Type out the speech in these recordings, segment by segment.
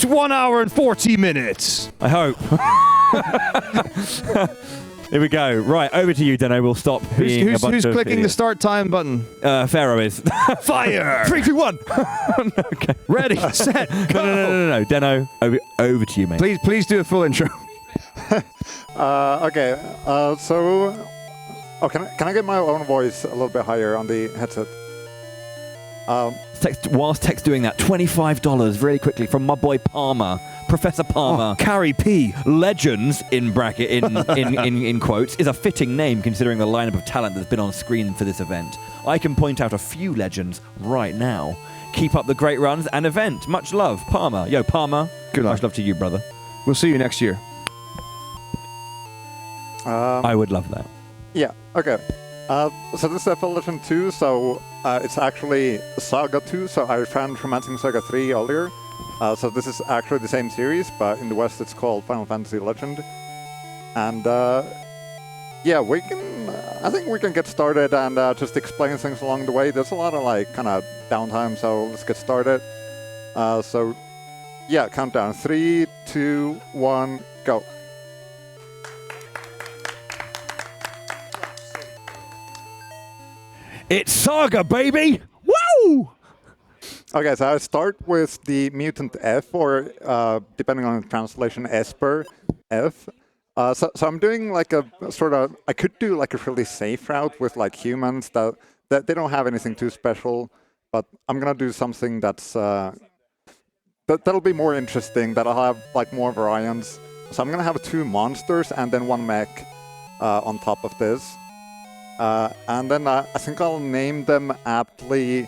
1 hour and 40 minutes. I hope. Here we go. Right, over to you, Denno. We'll stop being a bunch Who's of clicking the idiots. start time button? Pharaoh is. Fire! 3, 2, 1. Okay. Ready, set, go. No. Denno, over to you, mate. Please do a full intro. Okay, so... Oh, can I get my own voice a little bit higher on the headset? Whilst Tech's doing that, $25 really quickly from my boy Palmer, Professor Palmer. Oh, Carrie P. Legends in bracket in quotes is a fitting name considering the lineup of talent that's been on screen for this event. I can point out a few legends right now. Keep up the great runs and event. Much love, Palmer. Yo, Palmer. Good luck. Much love to you, brother. We'll see you next year. I would love that. Yeah, okay. So this is FL Legend 2, so it's actually Saga 2, so I found Romancing Saga 3 earlier. So this is actually the same series, but in the West it's called Final Fantasy Legend. And yeah, I think we can get started and just explain things along the way. There's a lot of like kind of downtime, so let's get started. So yeah, countdown, 3, 2, 1, go. It's Saga, baby! Woo! Okay, so I start with the mutant F, or depending on the translation, Esper F. So I'm doing like a sort of, I could do like a really safe route with like humans that they don't have anything too special, but I'm gonna do something that's that'll be more interesting. That'll have like more variants. So I'm gonna have 2 monsters and then 1 mech on top of this. And then I think I'll name them aptly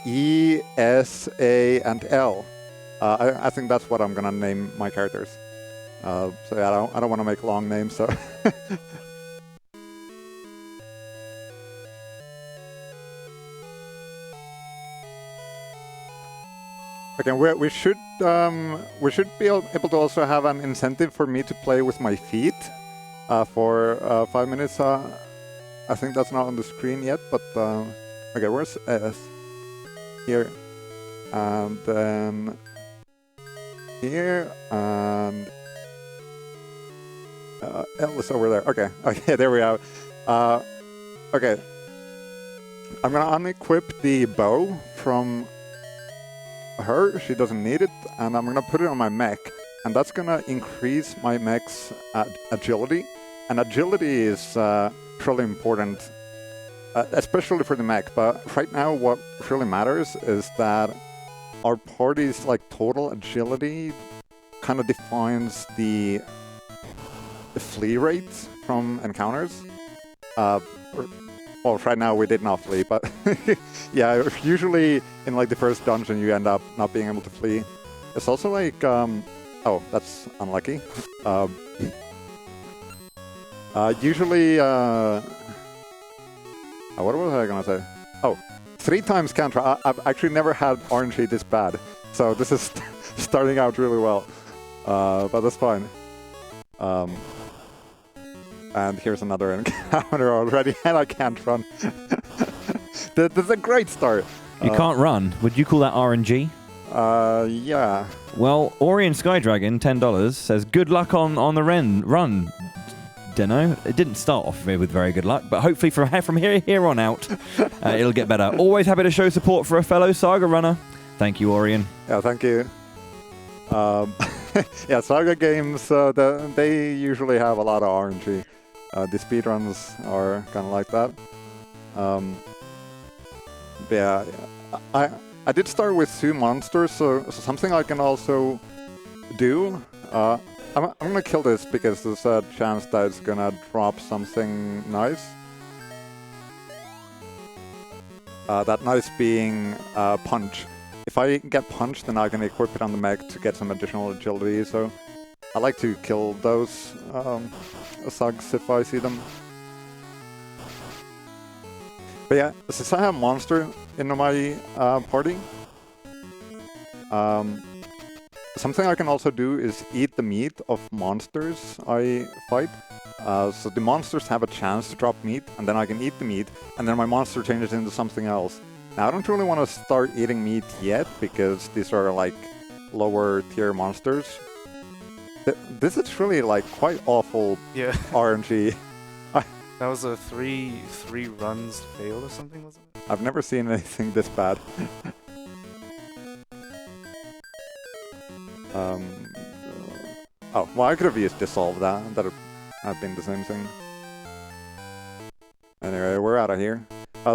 E, S, A, and L. I think that's what I'm gonna name my characters. So yeah, I don't want to make long names. So okay, we should be able to also have an incentive for me to play with my feet for 5 minutes. I think that's not on the screen yet, but okay, where's S? Here, and then here, and L is over there. Okay, there we are. Okay, I'm gonna unequip the bow from her. She doesn't need it, and I'm gonna put it on my mech, and that's gonna increase my mech's agility. And agility is really important, especially for the mech. But right now, what really matters is that our party's like total agility kind of defines the flee rate from encounters. Well, right now we did not flee, but yeah, usually in like the first dungeon you end up not being able to flee. It's also like, oh, that's unlucky. Usually, what was I gonna say? Oh, 3 times counter. I've actually never had RNG this bad, so this is starting out really well. But that's fine. And here's another encounter already, and I can't run. This is a great start. You can't run. Would you call that RNG? Yeah. Well, Orion Skydragon, $10, says, good luck on the run. Dunno. It didn't start off with very good luck, but hopefully from here on out, it'll get better. Always happy to show support for a fellow Saga runner. Thank you, Orion. Yeah, thank you. Yeah, Saga games, they usually have a lot of RNG. The speedruns are kind of like that. But yeah, I did start with 2 monsters, so something I can also do. I'm gonna kill this because there's a chance that it's gonna drop something nice. That nice being punch. If I get punched, then I can equip it on the mech to get some additional agility. So I like to kill those thugs if I see them. But yeah, since I have a monster in my party, something I can also do is eat the meat of monsters I fight. So the monsters have a chance to drop meat, and then I can eat the meat, and then my monster changes into something else. Now I don't really want to start eating meat yet, because these are like lower tier monsters. This is really like quite awful Yeah. RNG. That was a three runs fail or something, wasn't it? I've never seen anything this bad. Oh, well, I could have used dissolve that. That would have been the same thing. Anyway, we're out of here.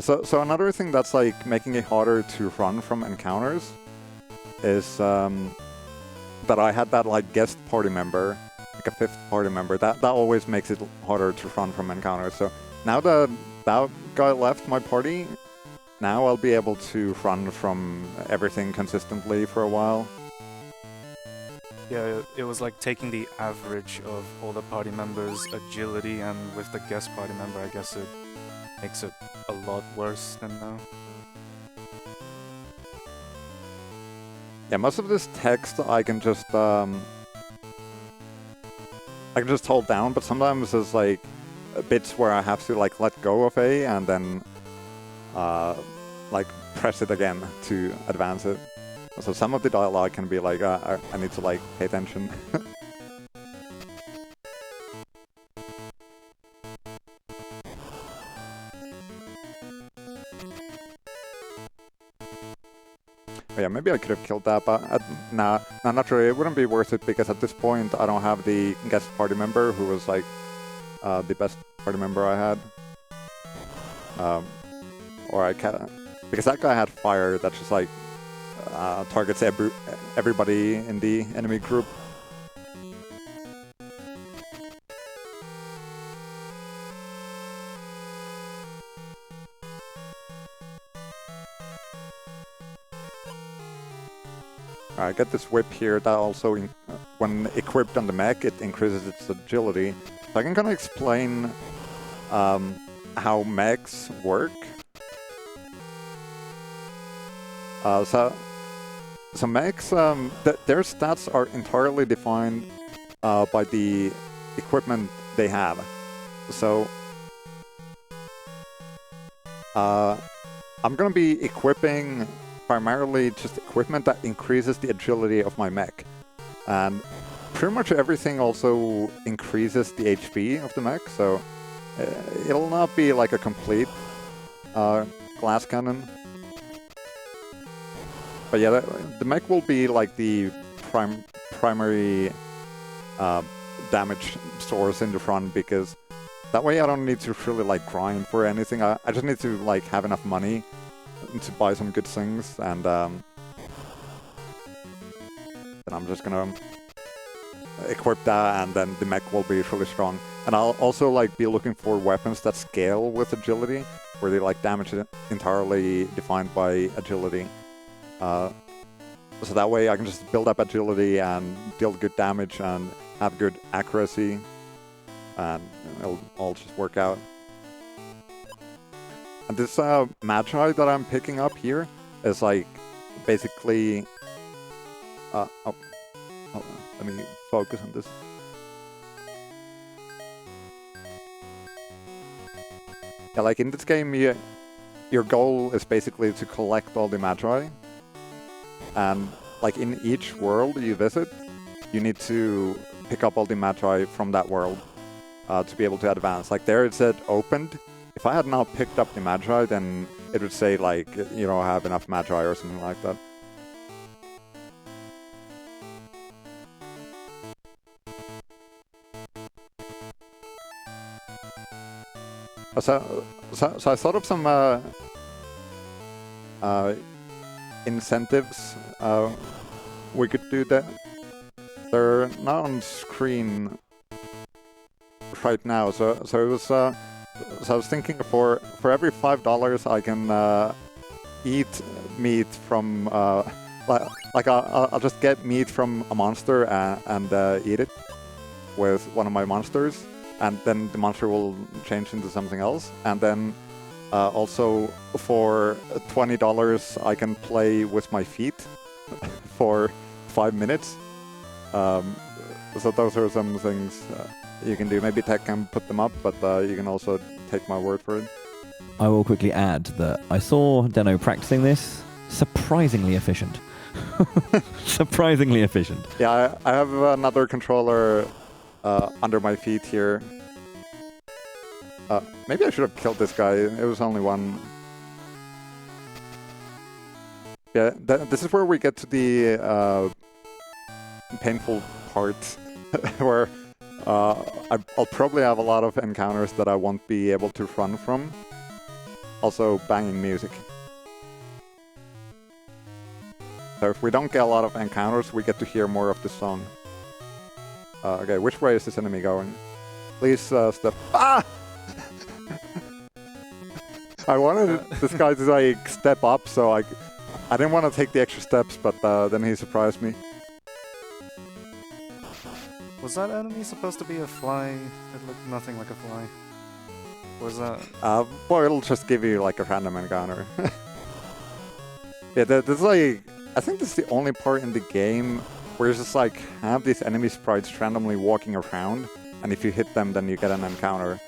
So another thing that's like making it harder to run from encounters is that I had that like guest party member, like a 5th party member. That always makes it harder to run from encounters. So now that that guy left my party, now I'll be able to run from everything consistently for a while. Yeah, it was like taking the average of all the party members' agility, and with the guest party member, I guess it makes it a lot worse than now. Yeah, most of this text I can just hold down, but sometimes there's like bits where I have to like let go of A and then like press it again to advance it. So some of the dialogue can be like, I need to like pay attention. Yeah, maybe I could have killed that, but nah, not really. It wouldn't be worth it because at this point I don't have the guest party member who was like the best party member I had. Or I can't, because that guy had fire that just like targets everybody in the enemy group. I get this whip here that also, when equipped on the mech, it increases its agility. So I can kind of explain how mechs work. So mechs, their stats are entirely defined by the equipment they have. So I'm going to be equipping primarily just equipment that increases the agility of my mech. And pretty much everything also increases the HP of the mech, so it'll not be like a complete glass cannon. But yeah, the mech will be like the primary damage source in the front, because that way I don't need to really like grind for anything. I just need to like have enough money to buy some good things, and then I'm just gonna equip that, and then the mech will be really strong. And I'll also like be looking for weapons that scale with agility, where they like damage entirely defined by agility. So that way I can just build up agility and deal good damage and have good accuracy, and it'll all just work out. And this Magi that I'm picking up here is like basically... hold on, let me focus on this. Yeah, like in this game, your goal is basically to collect all the Magi. And like in each world you visit, you need to pick up all the Magi from that world to be able to advance. Like there it said opened. If I had not picked up the Magi, then it would say like, you don't have enough Magi or something like that. So I thought of some incentives we could do that. They're not on screen right now, so it was so I was thinking for every $5 I can eat meat from like I'll just get meat from a monster and eat it with one of my monsters, and then the monster will change into something else. And then also for $20 I can play with my feet for 5 minutes. So those are some things you can do. Maybe Tech can put them up, but you can also take my word for it. I will quickly add that I saw Deno practicing this. Surprisingly efficient. Surprisingly efficient. Yeah, I have another controller under my feet here. Maybe I should have killed this guy. It was only one. Yeah, this is where we get to the painful part where I'll probably have a lot of encounters that I won't be able to run from. Also, banging music. So if we don't get a lot of encounters, we get to hear more of the song. Okay, which way is this enemy going? Please step. Ah! I wanted this guy to like step up, so I didn't want to take the extra steps, but then he surprised me. Was that enemy supposed to be a fly? It looked nothing like a fly. Was that? Well, it'll just give you like a random encounter. Yeah, this is like, I think this is the only part in the game where you just like have these enemy sprites randomly walking around, and if you hit them, then you get an encounter.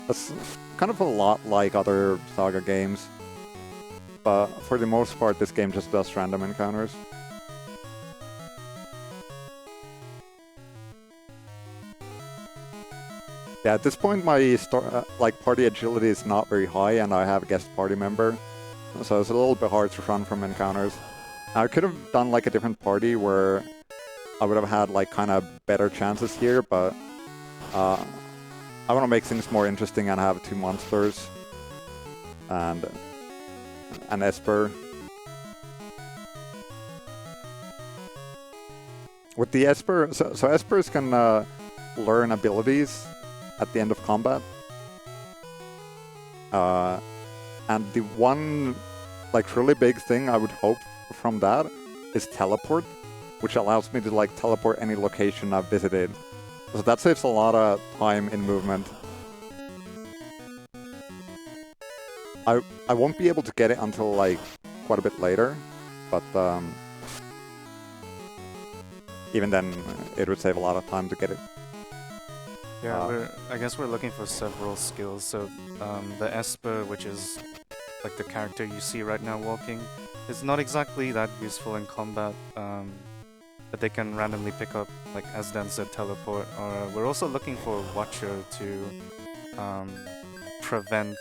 That's kind of a lot like other Saga games, but for the most part, this game just does random encounters. Yeah, at this point, my party agility is not very high, and I have a guest party member, so it's a little bit hard to run from encounters. I could have done like a different party where I would have had like kind of better chances here, but I want to make things more interesting and have 2 monsters and an Esper. With the Esper, so Espers can learn abilities at the end of combat. And the one like really big thing I would hope from that is teleport, which allows me to like teleport any location I've visited. So that saves a lot of time in movement. I won't be able to get it until like quite a bit later, but even then it would save a lot of time to get it. Yeah, I guess we're looking for several skills. So the Esper, which is like the character you see right now walking, is not exactly that useful in combat. But they can randomly pick up, like as Dan said, teleport. Or we're also looking for Watcher to prevent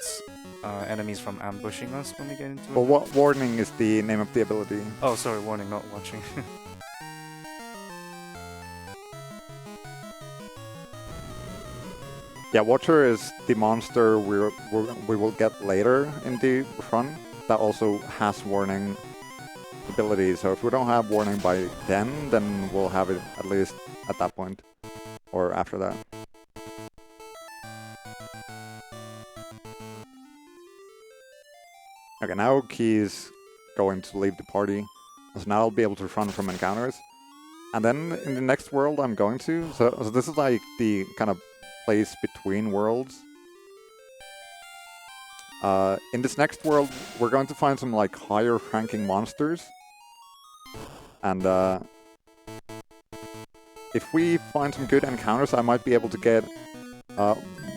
enemies from ambushing us when we get into it. Well, Warning is the name of the ability. Oh, sorry, Warning, not Watching. Yeah, Watcher is the monster we will get later in the run that also has Warning ability. So if we don't have Warning by then we'll have it at least at that point or after that. Okay, now Key's going to leave the party, so now I'll be able to run from encounters. And then in the next world I'm going to, so this is like the kind of place between worlds. In this next world, we're going to find some like higher ranking monsters. And if we find some good encounters, I might be able to get...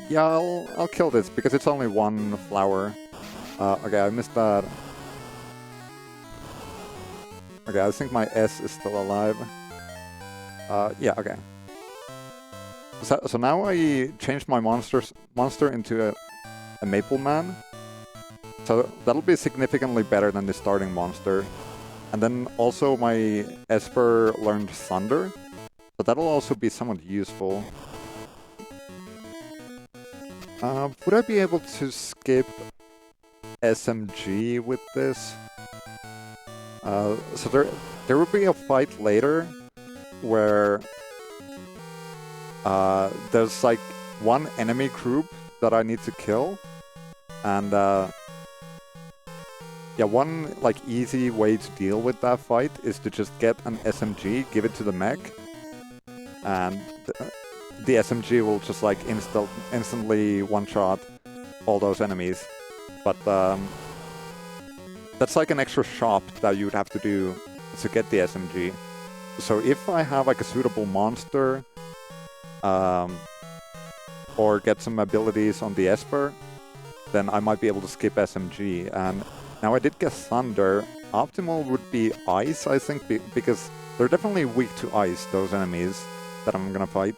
yeah, I'll kill this because it's only 1 flower. Okay, I missed that. Okay, I think my S is still alive. Yeah, okay. So now I changed my monster into a Maple Man. So that'll be significantly better than the starting monster. And then also my Esper learned Thunder. So that'll also be somewhat useful. Would I be able to skip SMG with this? So there will be a fight later where there's like 1 enemy group that I need to kill, and yeah, one like easy way to deal with that fight is to just get an SMG, give it to the mech, and the SMG will just like instantly one-shot all those enemies. But that's like an extra shop that you would have to do to get the SMG. So if I have like a suitable monster, or get some abilities on the Esper, then I might be able to skip SMG. And now I did get Thunder, optimal would be ice, I think, because they're definitely weak to ice, those enemies that I'm gonna fight.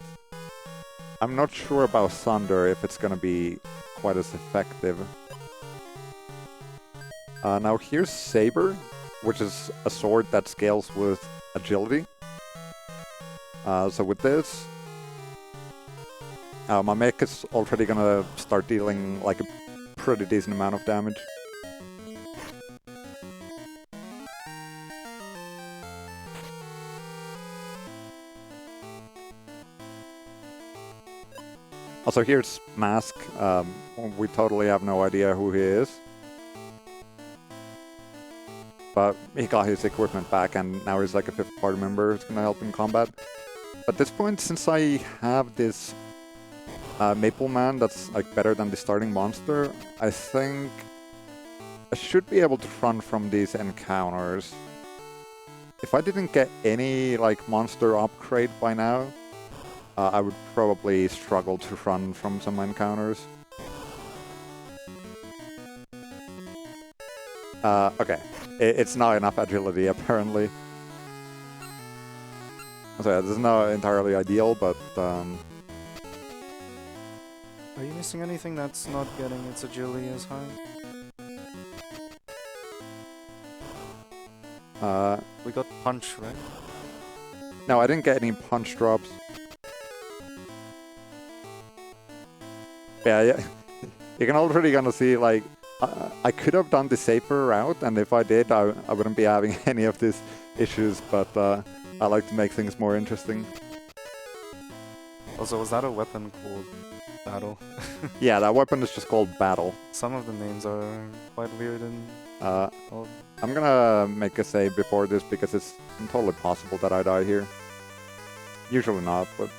I'm not sure about thunder, if it's gonna be quite as effective. Now here's Saber, which is a sword that scales with agility. So with this, my mech is already gonna start dealing like a pretty decent amount of damage. Also here's Mask. We totally have no idea who he is. But he got his equipment back and now he's like a 5th party member who's gonna help in combat. At this point, since I have this Maple Man that's like better than the starting monster, I think I should be able to run from these encounters. If I didn't get any like monster upgrade by now, I would probably struggle to run from some encounters. Okay. It's not enough agility, apparently. So yeah, this is not entirely ideal, but... Are you missing anything that's not getting its agility as high? We got punch, right? No, I didn't get any punch drops. Yeah, you can already gonna see, like, I could have done the safer route, and if I did, I wouldn't be having any of these issues, but I like to make things more interesting. Also, was that a weapon called Battle? Yeah, that weapon is just called Battle. Some of the names are quite weird and... I'm gonna make a save before this, because it's totally possible that I die here. Usually not, but...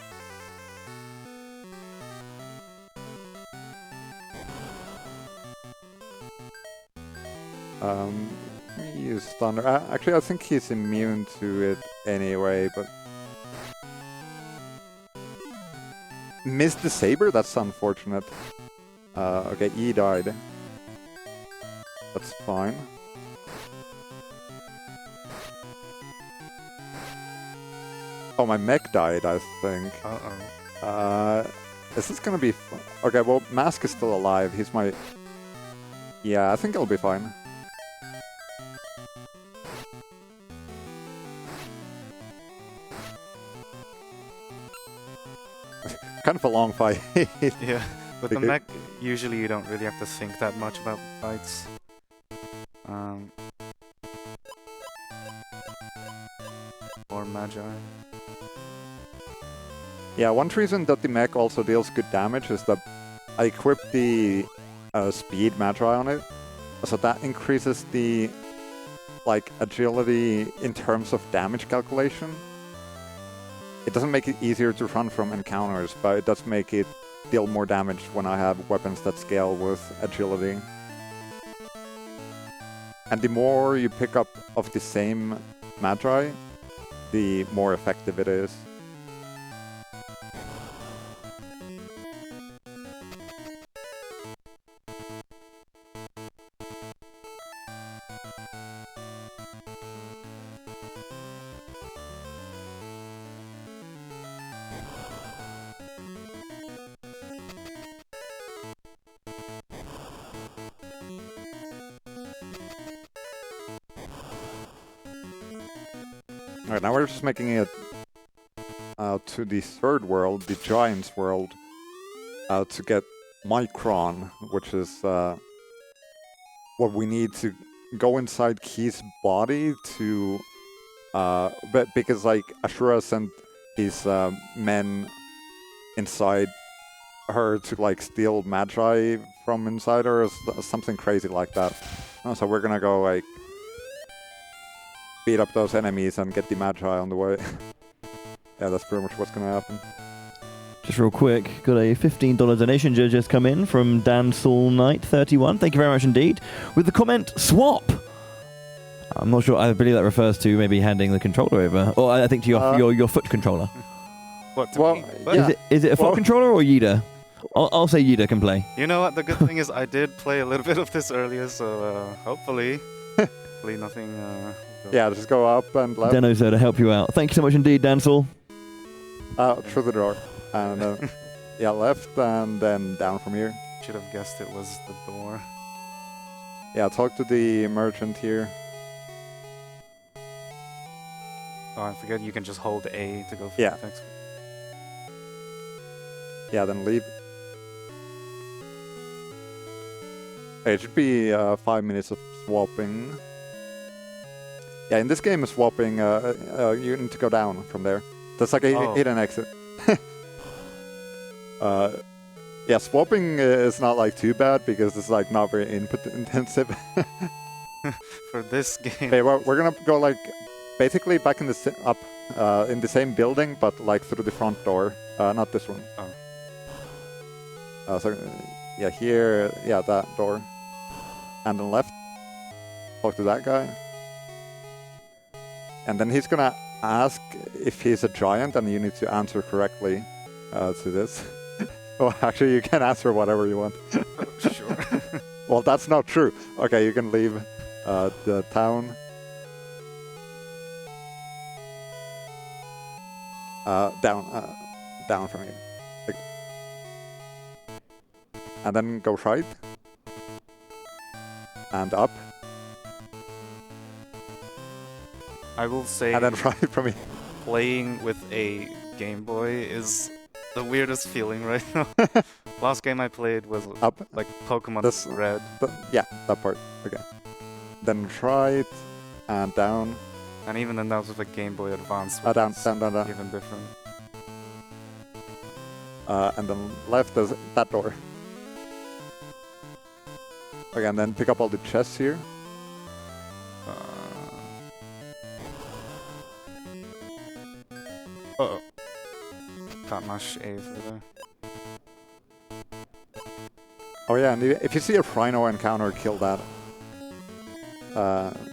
Let me use Thunder. Actually, I think he's immune to it anyway, but... Missed the Saber? That's unfortunate. Okay, E died. That's fine. Oh, my mech died, I think. Uh-oh. Is this gonna be fun? Okay, well, Mask is still alive. He's my... Yeah, I think it'll be fine. Kind of a long fight. Yeah, with the mech, usually you don't really have to think that much about fights. Or Magi. Yeah, one reason that the mech also deals good damage is that I equipped the speed Magi on it, so that increases the agility in terms of damage calculation. It doesn't make it easier to run from encounters, but it does make it deal more damage when I have weapons that scale with agility. And the more you pick up of the same Magi, the more effective it is. Alright, now we're just making it to the 3rd world, the Giants world, to get Micron, which is what we need to go inside Key's body to... because, like, Ashura sent his men inside her to, like, steal Magi from inside her, or something crazy like that. So we're gonna go, like, beat up those enemies and get the Magi on the way. Yeah, that's pretty much what's gonna happen. Just real quick, got a $15 donation just come in from Dan Saul Knight 31. Thank you very much indeed. With the comment, swap! I'm not sure, I believe that refers to maybe handing the controller over. Or I think to your foot controller. What, well, me? yeah. Is it a foot controller or Yida? I'll say Yida can play. You know what, the good thing is I did play a little bit of this earlier, so hopefully... Hopefully nothing. Yeah, just go up and left. Deno's there to help you out. Thank you so much indeed, Dancel. Through the door. And yeah, left and then down from here. Should have guessed it was the door. Yeah, talk to the merchant here. Oh, I forget you can just hold A to go for Yeah. the text. Yeah, then leave. It should be 5 minutes of swapping. Yeah, in this game, swapping, you need to go down from there. That's like a hidden exit. Yeah, swapping is not like too bad because it's like not very input intensive. For this game. Okay, well, we're gonna go like basically back in the in the same building, but like through the front door, not this one. Oh. So yeah, here, yeah, that door, and then left. Talk to that guy, and then he's gonna ask if he's a giant, and you need to answer correctly to this. Well, actually, you can answer whatever you want. Sure. Well, that's not true. Okay, you can leave the town. Down from here. Like, and then go right. And up. I will say And then right from here. playing with a Game Boy is the weirdest feeling right now. Last game I played was Up. like Pokemon This- Red. Yeah, that part. Okay. Then right. And down. And even then that was with a Game Boy Advance. which Down, is down, down, down. Even different. And then left is that door. Okay, and then pick up all the chests here. Uh-oh. Can't mash A through there. Oh yeah, and if you see a Rhino encounter, kill that.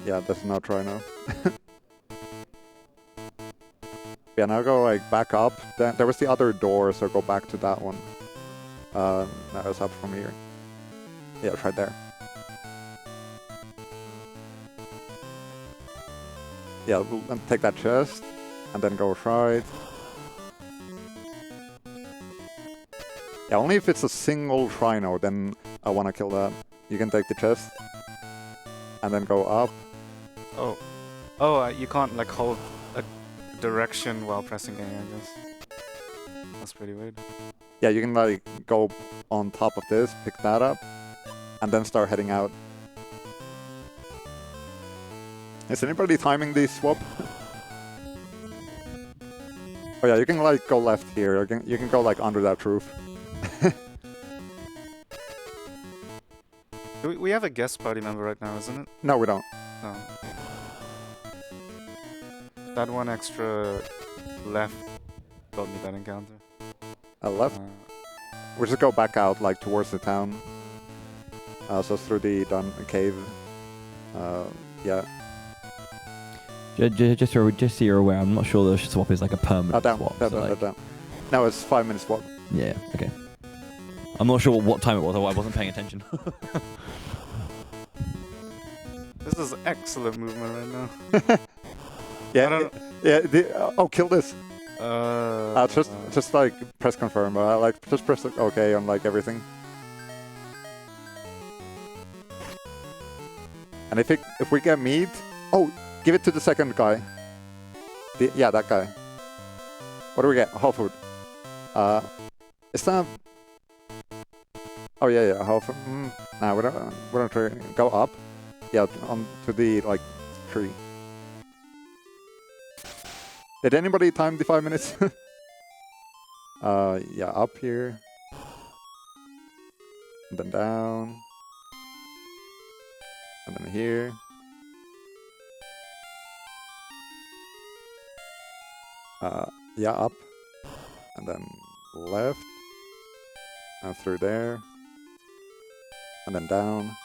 Yeah, that's not Rhino. Yeah, now go like back up. Then there was the other door, so go back to that one. Now it's up from here. Yeah, it's right there. Yeah, take that chest, and then go right. Yeah, only if it's a single Rhino, then I want to kill that. You can take the chest, and then go up. Oh. Oh, you can't like hold a direction while pressing A, I guess. That's pretty weird. Yeah, you can like go on top of this, pick that up, and then start heading out. Is anybody timing the swap? Oh yeah, you can like go left here. You can go like under that roof. We have a guest party member right now, isn't it? No, we don't. No. That one extra left got me that encounter. Left. We just go back out like towards the town. So through the cave. Yeah. Just so you're aware, I'm not sure the swap is like a permanent Down, swap. down, so down, like- down. No, it's 5 minute swap. Yeah, okay. I'm not sure what time it was, I wasn't paying attention. This is excellent movement right now. Yeah. I don't- Yeah. Oh, kill this. Just Just like press confirm. Like just press OK on like everything. And if we get meat, oh, give it to the second guy. Yeah, that guy. What do we get? Whole food. Is that? Oh yeah, whole food. Nah, we don't try. Go up. Yeah, on to the like tree. Did anybody time the 5 minutes? Yeah, up here. And then down. And then here. Yeah, up. And then left. And through there. And then down.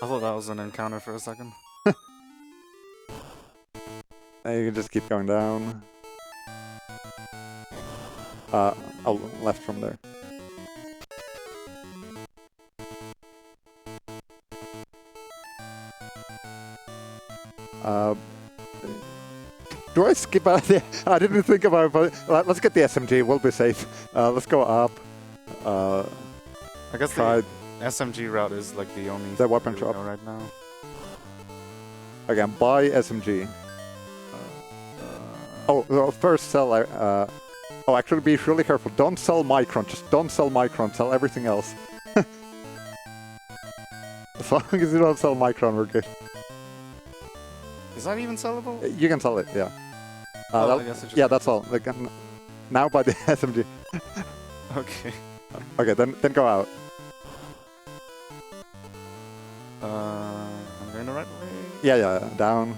I thought that was an encounter for a second. And you can just keep going down. Oh, left from there. Do I skip out? I didn't think about it, but let's get the SMG. We'll be safe. Let's go up. I guess Try the SMG route is like the only the weapon thing we shop. know right now. Again, buy SMG. Oh, first sell. Oh, actually, be really careful. Don't sell Micron. Just don't sell Micron. Sell everything else. As long as you don't sell Micron, we're good. Is that even sellable? You can sell it, yeah. Oh, I guess it just yeah, that's all. Like, now buy the SMG. Okay. Okay, then go out. I'm going the right way. Yeah, down.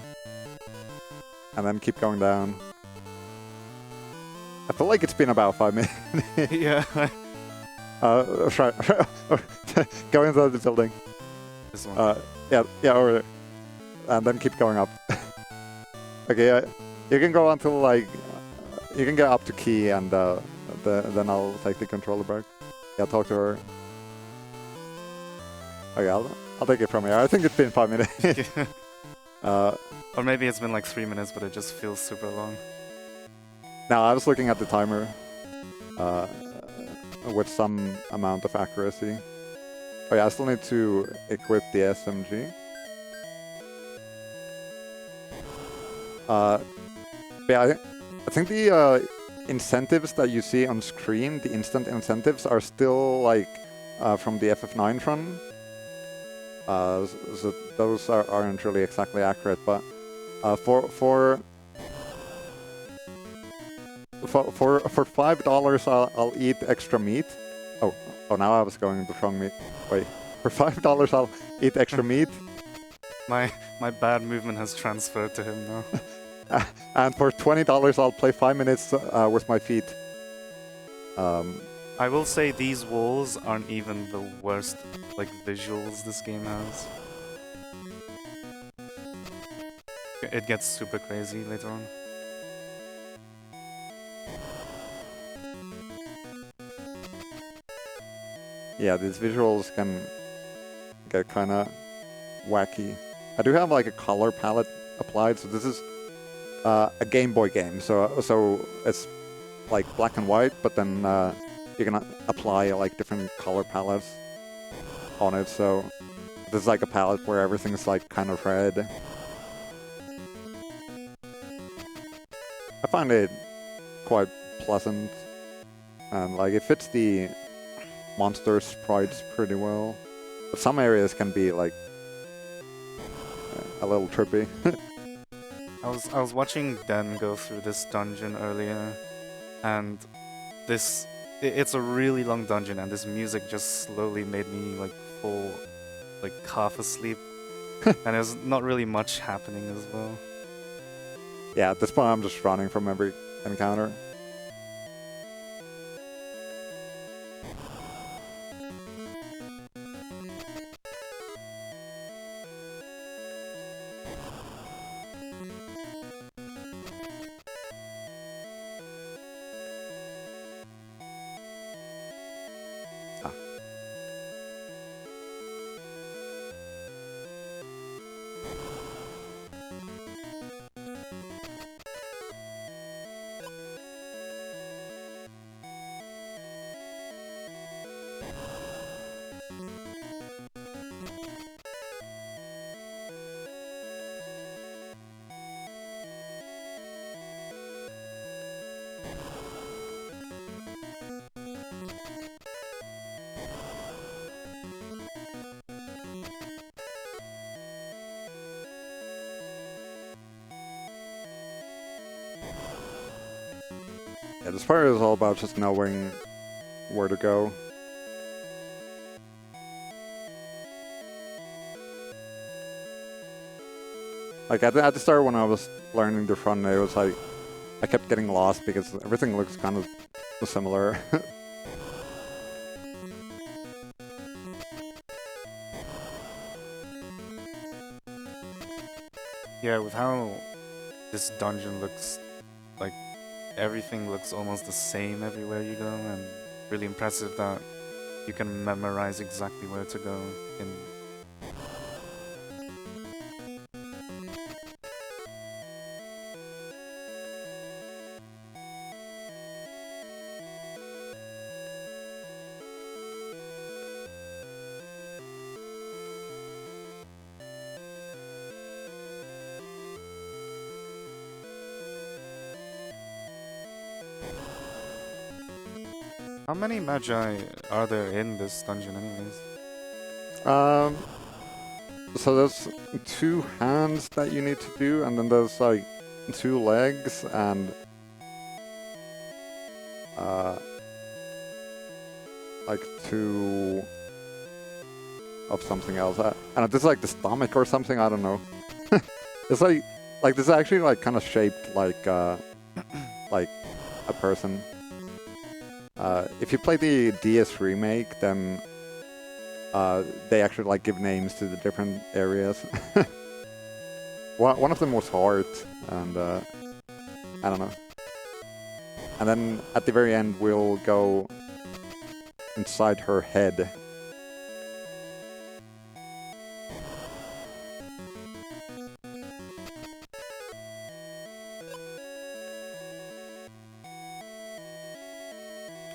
And then keep going down. I feel like it's been about 5 minutes. Yeah. Try. Go inside the building. This one. Yeah, over there. And then keep going up. Okay, you can go until like you can get up to key, and then I'll take the controller back. Yeah, talk to her. Okay, I'll take it from here. I think it's been 5 minutes. Or maybe it's been like 3 minutes, but it just feels super long. Now I was looking at the timer with some amount of accuracy. Oh yeah, I still need to equip the SMG. Yeah, I think the incentives that you see on screen, the instant incentives, are still like from the FF9 run. So those aren't really exactly accurate, but for $5, I'll eat extra meat. Oh, now I was going the wrong meat. Wait, for $5 I'll eat extra meat. My bad movement has transferred to him now. And for $20 I'll play 5 minutes with my feet. I will say these walls aren't even the worst like visuals this game has. It gets super crazy later on. Yeah, these visuals can get kind of wacky. I do have like a color palette applied, so this is a Game Boy game. So it's like black and white, but then you can apply like different color palettes on it. So this is like a palette where everything's like kind of red. I find it quite pleasant, and like it fits the monster sprites pretty well. But some areas can be like a little trippy. I was watching Den go through this dungeon earlier, and it's a really long dungeon, and this music just slowly made me like fall like half asleep, and there's not really much happening as well. Yeah, at this point I'm just running from every encounter. Yeah, this part is all about just knowing where to go. Like at the start when I was learning the front, it was like I kept getting lost because everything looks kind of similar. Yeah, with how this dungeon looks, like everything looks almost the same everywhere you go, and really impressive that you can memorize exactly where to go in. How many Magi are there in this dungeon, anyways? So there's 2 hands that you need to do, and then there's like 2 legs and like 2 of something else. And this is like the stomach or something. I don't know. It's like this is actually like kind of shaped like a person. If you play the DS remake, then they actually like give names to the different areas. One of them was heart, and I don't know. And then at the very end, we'll go inside her head.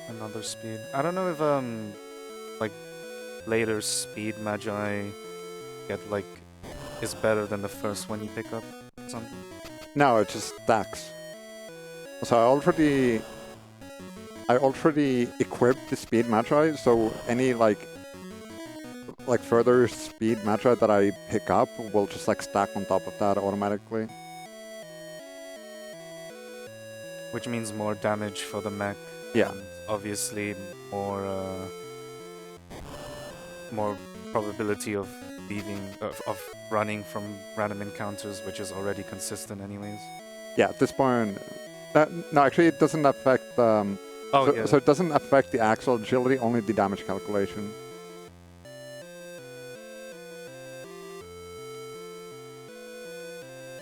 Another speed. I don't know if like later speed Magi get like is better than the first one you pick up or something. No, it just stacks. So I already equipped the speed Magi, so any like further speed Magi that I pick up will just like stack on top of that automatically. Which means more damage for the mech. Yeah. And obviously more probability of leaving of running from random encounters, which is already consistent anyways. Yeah, at this point, no, actually it doesn't affect. So it doesn't affect the actual agility, only the damage calculation.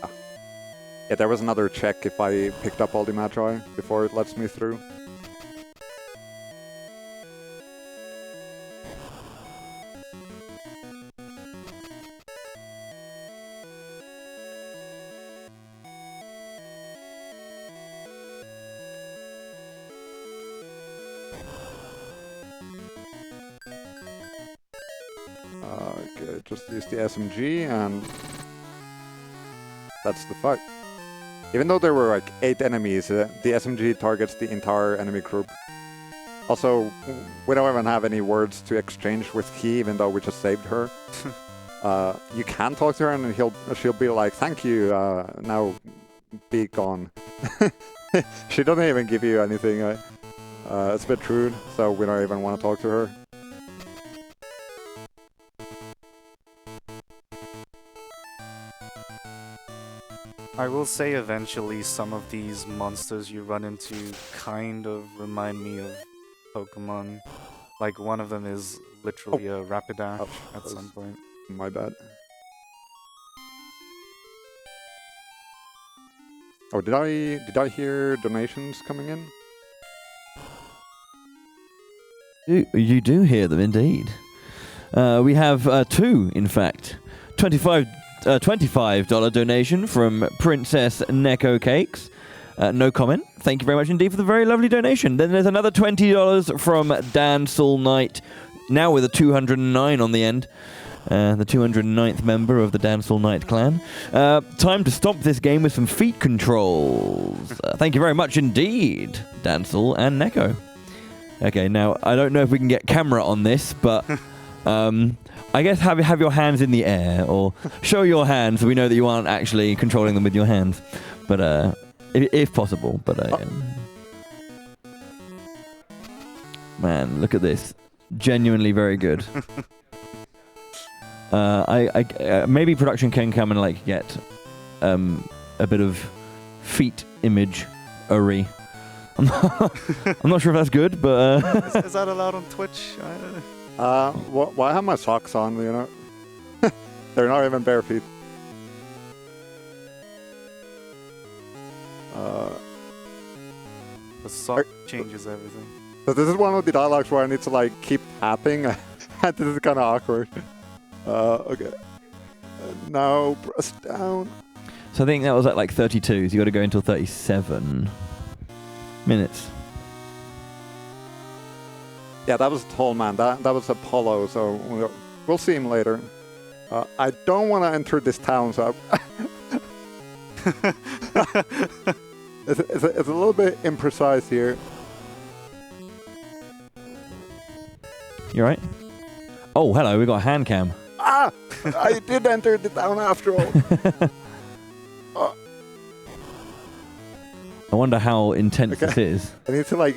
Ah. Yeah, there was another check if I picked up all the Magi before it lets me through. Okay, just use the SMG and that's the fight. Even though there were like 8 enemies, the SMG targets the entire enemy group. Also, we don't even have any words to exchange with Key, even though we just saved her. You can talk to her and she'll be like, "Thank you, now be gone." She doesn't even give you anything. It's a bit rude, so we don't even want to talk to her. I will say eventually some of these monsters you run into kind of remind me of Pokemon. Like one of them is literally a Rapidash at some point. My bad. Oh, did I hear donations coming in? You do hear them indeed. We have 2, in fact. $25 donation from Princess Neko Cakes. No comment. Thank you very much indeed for the very lovely donation. Then there's another $20 from Dan Soul Knight, now with a 209 on the end. The 209th member of the Dan Soul Knight clan. Time to stomp this game with some feet controls. Thank you very much indeed, Dan Soul and Neko. Okay, now, I don't know if we can get camera on this, but I guess have your hands in the air, or show your hands so we know that you aren't actually controlling them with your hands. But if possible, man, look at this. Genuinely very good. Maybe production can come and like get a bit of feet image-ery. I'm not sure if that's good, but Is that allowed on Twitch? I don't know. Why have my socks on, you know? They're not even bare feet. The sock changes everything. So this is one of the dialogues where I need to like keep tapping. This is kind of awkward. Okay. Now press down. So I think that was at like 32, so you got to go until 37 minutes. Yeah, that was Tall Man. That was Apollo, so we'll see him later. I don't want to enter this town, so it's a little bit imprecise here. You right? Oh, hello. We got a hand cam. Ah! I did enter the town after all. I wonder how intense this is. I need to like.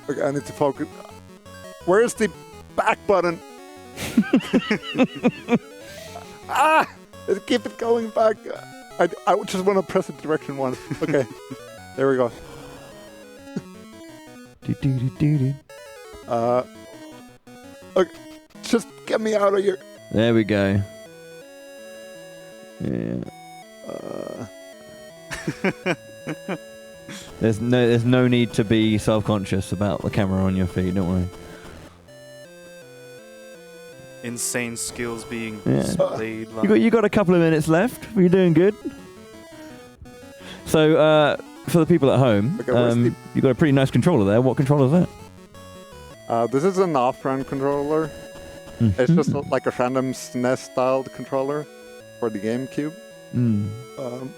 Okay, I need to focus. Where's the back button? Keep it going back. I just want to press the direction once. Okay, there we go. Okay, just get me out of here. There we go. Yeah. There's no need to be self-conscious about the camera on your feet. Don't worry. Insane skills being Yeah. displayed. You got a couple of minutes left. You're doing good. So for the people at home, Okay, you got a pretty nice controller there. What controller is that? This is an off-brand controller. It's just like a random SNES-styled controller for the GameCube.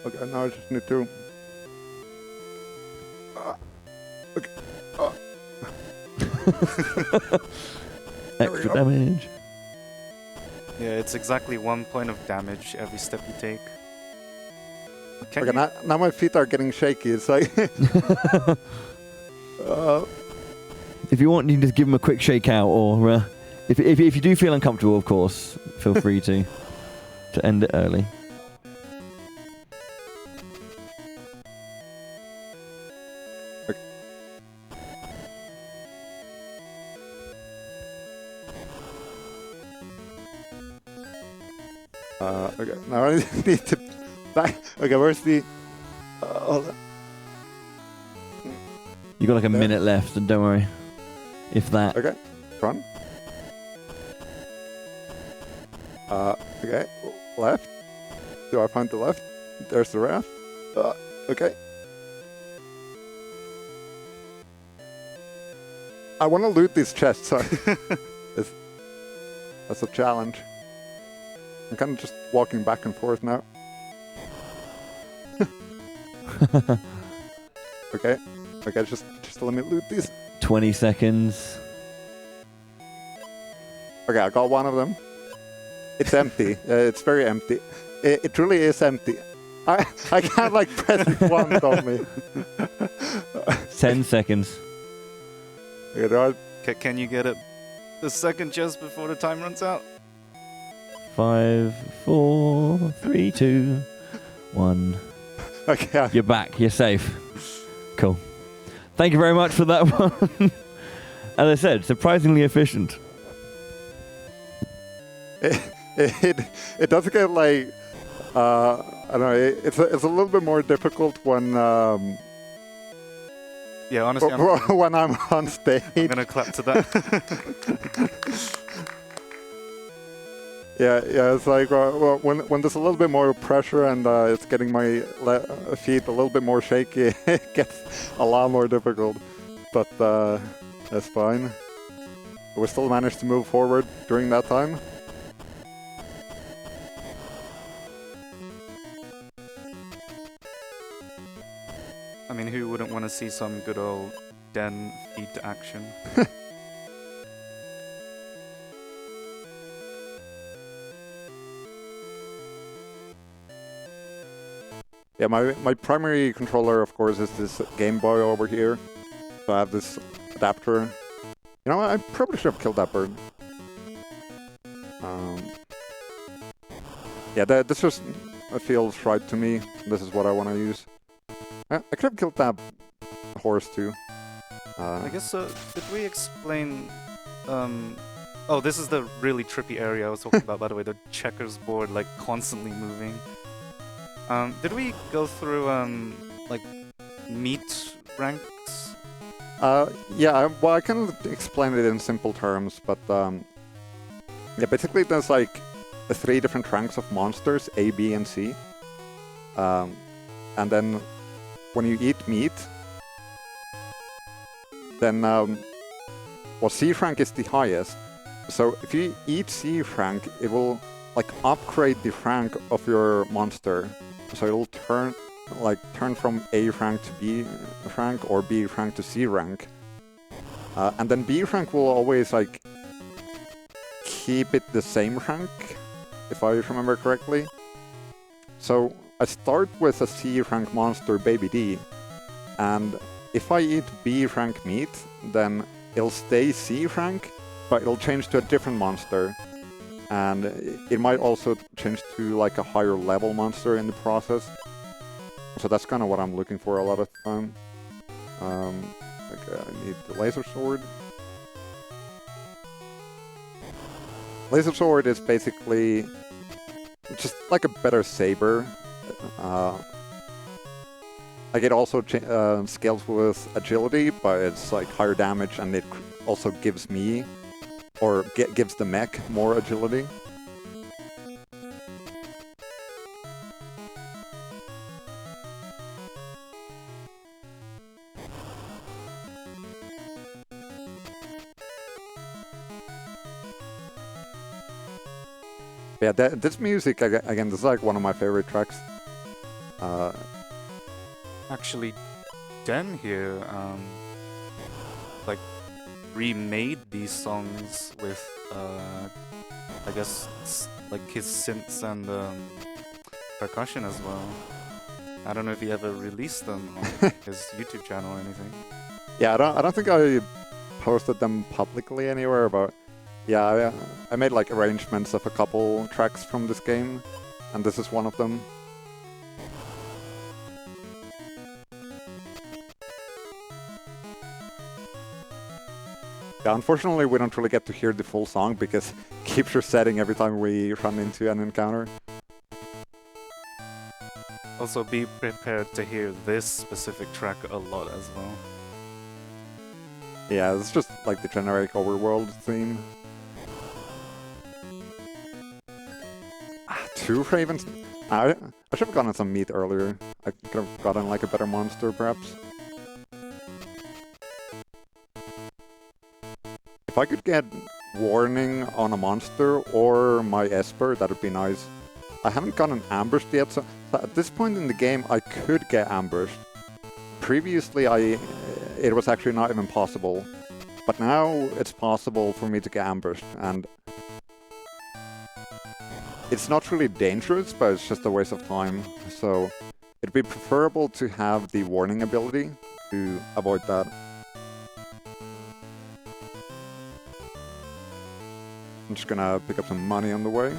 Okay, now I just need to. Okay. Extra damage. Yeah, it's exactly 1 point of damage every step you take. Can Okay, you- now my feet are getting shaky. It's like. If you want, you can just give them a quick shake out, or if you do feel uncomfortable, of course, feel free to end it early. Okay, now I need to back. Okay, where's the? Hold on. You got like a There. minute left, and don't worry, if that. Okay, front. Okay, left. Do I find the left? There's the raft. Okay. I want to loot these chests. So that's a challenge. I'm kind of just walking back and forth now. Okay. Okay, just let me loot these. 20 seconds. Okay, I got one of them. It's empty. It's very empty. It really is empty. I can't like press it once on me. 10 seconds. Okay, do I- Can you get it the second chest before the time runs out? 5, 4, 3, 2, 1. Okay. You're back. You're safe. Cool. Thank you very much for that one. As I said, surprisingly efficient. It does get like I don't know. It's a little bit more difficult when Yeah, honestly, when I'm on stage. I'm gonna clap to that. Yeah, it's like well, when there's a little bit more pressure and it's getting my feet a little bit more shaky, it gets a lot more difficult. But that's fine. We still managed to move forward during that time. I mean, who wouldn't want to see some good old den feet action? Yeah, my primary controller, of course, is this Game Boy over here. So I have this adapter. You know what? I probably should have killed that bird. Yeah, this just feels right to me. This is what I want to use. I could have killed that horse too. I guess, did we explain... oh, this is the really trippy area I was talking about, by the way, the checkers board, like, constantly moving. Did we go through, like, meat ranks? Yeah, well, I can explain it in simple terms, but yeah, basically there's like 3 different ranks of monsters, A, B, and C. And then when you eat meat, then well, C rank is the highest. So if you eat C rank, it will like upgrade the rank of your monster. So it'll turn like turn from A rank to B rank or B rank to C rank. And then B rank will always like keep it the same rank, if I remember correctly. So I start with a C rank monster, Baby D, and if I eat B rank meat, then it'll stay C rank, but it'll change to a different monster. And it might also change to like a higher level monster in the process. So that's kind of what I'm looking for a lot of the time. Okay, I need the laser sword. Laser sword is basically just like a better saber. Like it also scales with agility, but it's like higher damage, and it also gives me, or gives the mech more agility. Yeah, this music, again, this is like one of my favorite tracks. Actually, Den here, like, remade these songs with, I guess, like his synths and percussion as well. I don't know if he ever released them on his YouTube channel or anything. Yeah, I don't think I posted them publicly anywhere, but yeah, I made like arrangements of a couple tracks from this game, and this is one of them. Yeah, unfortunately we don't really get to hear the full song because it keeps resetting every time we run into an encounter. Also, be prepared to hear this specific track a lot as well. Yeah, it's just like the generic overworld theme. Two ravens? I should have gotten some meat earlier. I could have gotten like a better monster, perhaps. If I could get warning on a monster or my Esper, that would be nice. I haven't gotten ambushed yet, so at this point in the game I could get ambushed. Previously it was actually not even possible, but now it's possible for me to get ambushed, and it's not really dangerous, but it's just a waste of time, so it'd be preferable to have the warning ability to avoid that. I'm just gonna pick up some money on the way.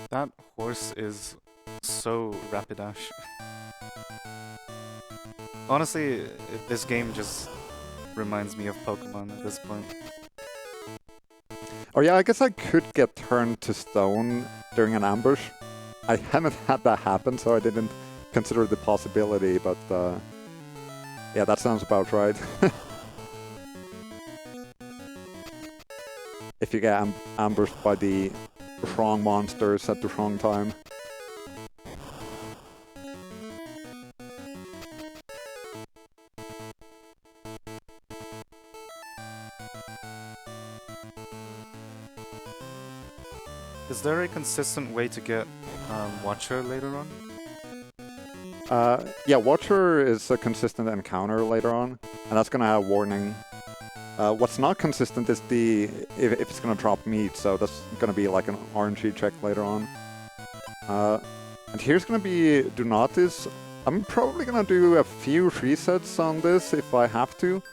That horse is so Rapidash. Honestly, this game just reminds me of Pokemon at this point. Oh yeah, I guess I could get turned to stone during an ambush. I haven't had that happen, so I didn't consider the possibility, but yeah, that sounds about right. If you get ambushed by the wrong monsters at the wrong time. Is there a consistent way to get Watcher later on? Yeah, Watcher is a consistent encounter later on, and that's gonna have warning. What's not consistent is if it's gonna drop meat, so that's gonna be like an RNG check later on. And here's gonna be Donatis. I'm probably gonna do a few resets on this if I have to,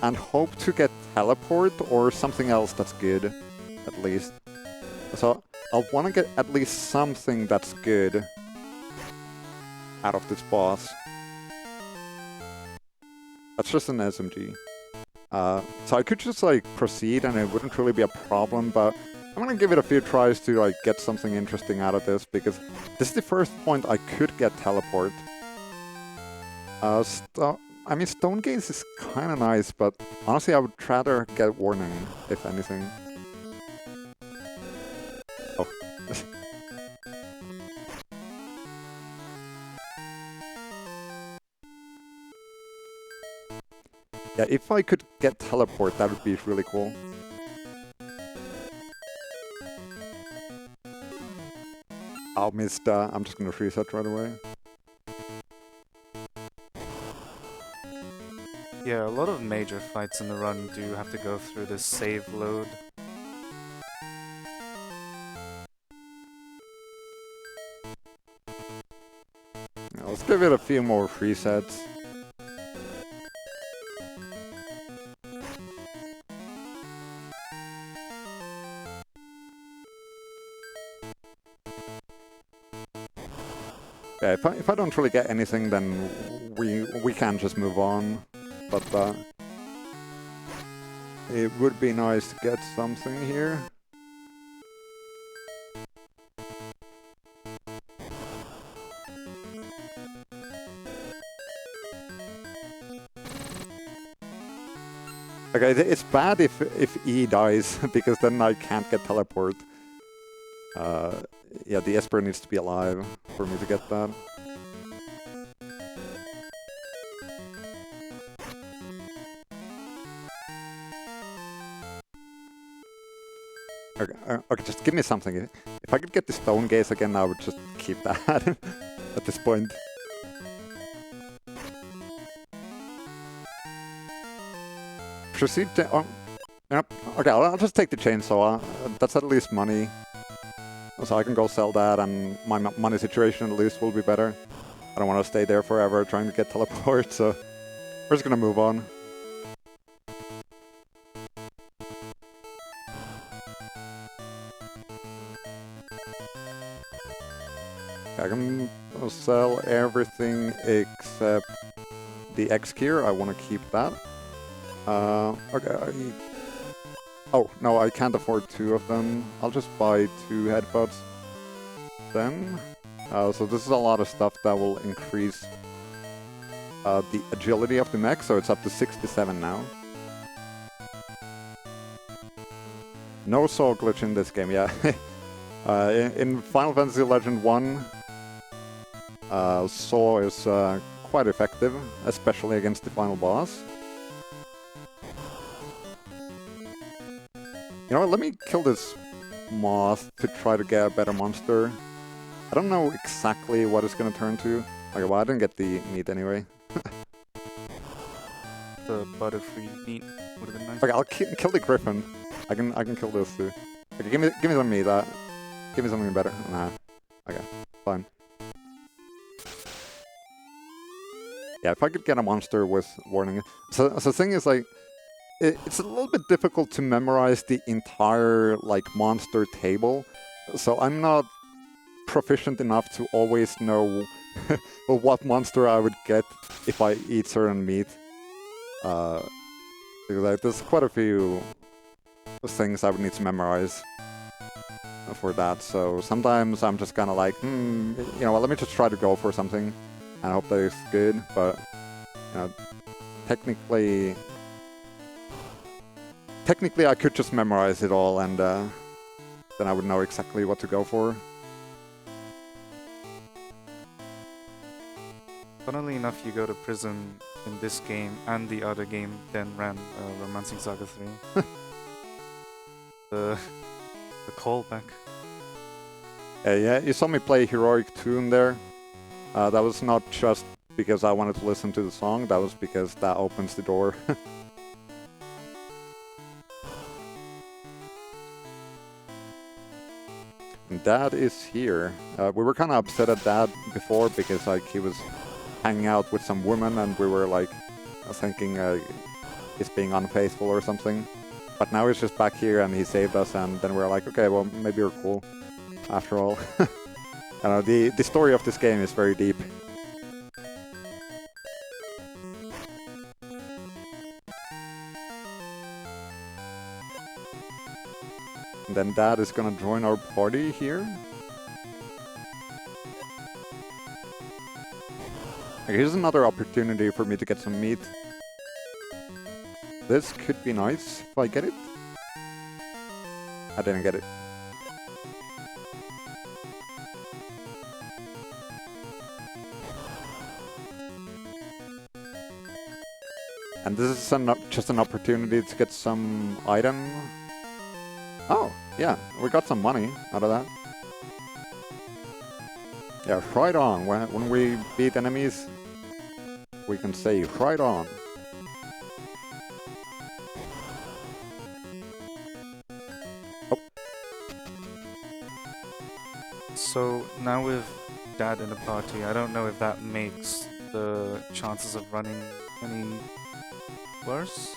and hope to get teleport or something else that's good, at least. So I'll want to get at least something that's good out of this boss. That's just an SMG. So I could just like proceed and it wouldn't really be a problem, but I'm gonna give it a few tries to like get something interesting out of this, because this is the first point I could get teleport. I mean, Stone Gaze is kind of nice, but honestly I would rather get warning, if anything. Oh. Yeah, if I could get teleport, that would be really cool. I'll miss that. I'm just gonna reset right away. Yeah, a lot of major fights in the run do have to go through this save load. Let's give it a few more resets. Yeah, if I don't really get anything, then we can just move on. But it would be nice to get something here. Okay, it's bad if E dies, because then I can't get teleport. Yeah, the Esper needs to be alive for me to get that. Okay, just give me something. If I could get the Stone Gaze again, I would just keep that at this point. Proceed to... Oh, yep. Okay, I'll just take the chainsaw. That's at least money. So I can go sell that, and my money situation at least will be better. I don't want to stay there forever trying to get teleport, so we're just gonna move on. I can sell everything except the X-Gear. I want to keep that. Okay. Oh, no, I can't afford 2 of them. I'll just buy 2 headbutts. Then, so this is a lot of stuff that will increase the agility of the mech, so it's up to 67 now. No saw glitch in this game, yeah. In Final Fantasy Legend 1, saw is quite effective, especially against the final boss. You know what, let me kill this moth to try to get a better monster. I don't know exactly what it's gonna turn to. Okay, well, I didn't get the meat anyway. The butterfree meat would have been nice. Okay, I'll kill the griffin. I can kill this too. Okay, give me some meat. Give me something better. Nah. Okay, fine. Yeah, if I could get a monster with warning. So the thing is, like, it's a little bit difficult to memorize the entire, like, monster table. So I'm not proficient enough to always know what monster I would get if I eat certain meat. Because, like, there's quite a few things I would need to memorize for that. So sometimes I'm just kind of like, you know what, let me just try to go for something and hope that it's good. But, you know, technically I could just memorize it all, and then I would know exactly what to go for. Funnily enough, you go to prison in this game and the other game, then ran Romancing Saga 3. the callback. Yeah, you saw me play Heroic Tune there. That was not just because I wanted to listen to the song, that was because that opens the door. And Dad is here. We were kind of upset at Dad before because, like, he was hanging out with some woman, and we were like thinking he's being unfaithful or something. But now he's just back here and he saved us, and then we're like, okay, well, maybe you're cool after all. I know, the story of this game is very deep. And then Dad is gonna join our party here. Okay, here's another opportunity for me to get some meat. This could be nice if I get it. I didn't get it. And this is just an opportunity to get some item. Oh, yeah, we got some money out of that. Yeah, right on. When we beat enemies, we can say right on. Oh. So now with Dad in the party, I don't know if that makes the chances of running any worse.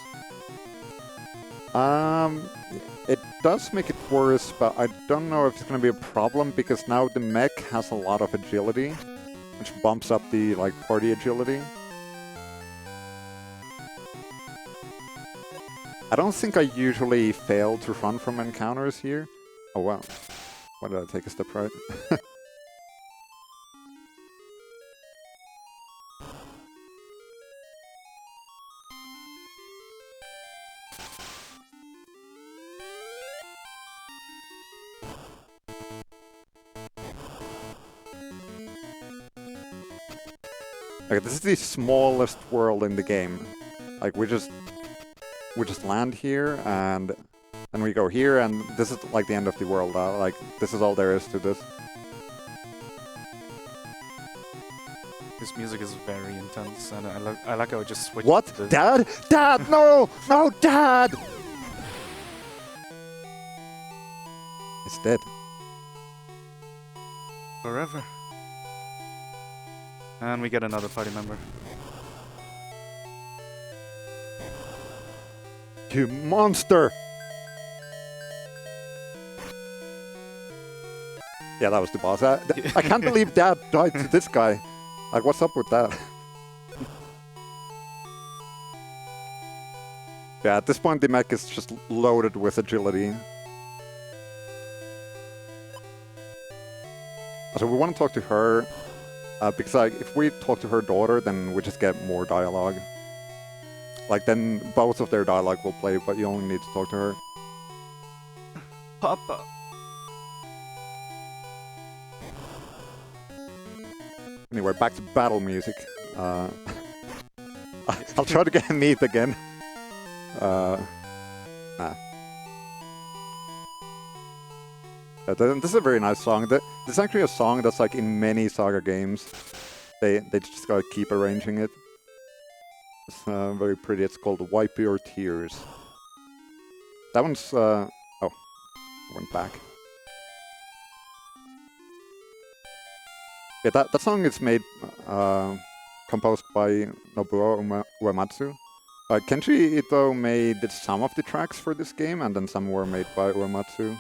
It does make it worse, but I don't know if it's gonna be a problem because now the mech has a lot of agility, which bumps up the party agility. I don't think I usually fail to run from encounters here. Oh wow, why did I take a step right? Okay, this is the smallest world in the game. Like we just land here and then we go here and this is like the end of the world. Like this is all there is to this. This music is very intense, and I like how it just switches. What? to- Dad? Dad! No! No, Dad! It's dead. Forever. And we get another party member. You monster! Yeah, that was the boss. I can't believe Dad died to this guy. Like, what's up with that? Yeah, at this point the mech is just loaded with agility. So we want to talk to her, because if we talk to her daughter, then we just get more dialogue. Like, then both of their dialogue will play, but you only need to talk to her. Papa. Anyway, back to battle music. I'll try to get meat again. Nah. This is a very nice song. This is actually a song that's like in many Saga games. They just gotta keep arranging it. It's very pretty. It's called Wipe Your Tears. That one's... oh, went back. Yeah, that song is made, composed by Nobuo Uematsu. Kenji Ito made some of the tracks for this game, and then some were made by Uematsu.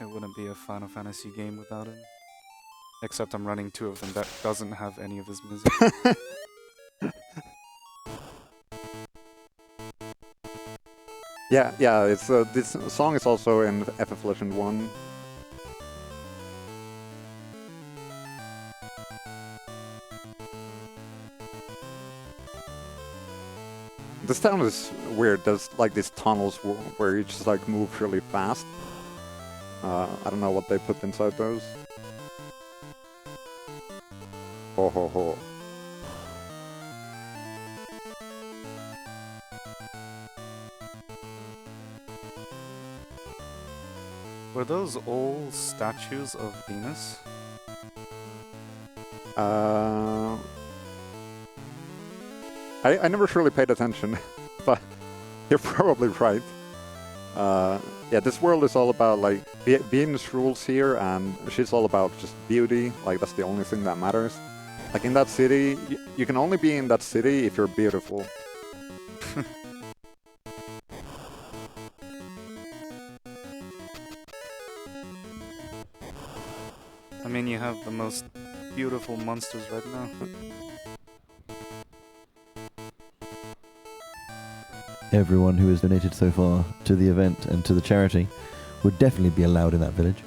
It wouldn't be a Final Fantasy game without him. Except I'm running two of them that doesn't have any of his music. Yeah, it's this song is also in FF Legend 1. This town is weird. There's like these tunnels where you just like move really fast. I don't know what they put inside those. Ho ho ho. Were those all statues of Venus? I never really paid attention, but you're probably right. Yeah, this world is all about like Venus rules here, and she's all about just beauty. Like that's the only thing that matters. Like in that city, you can only be in that city if you're beautiful. I mean, you have the most beautiful monsters right now. Everyone who has donated so far to the event and to the charity would definitely be allowed in that village.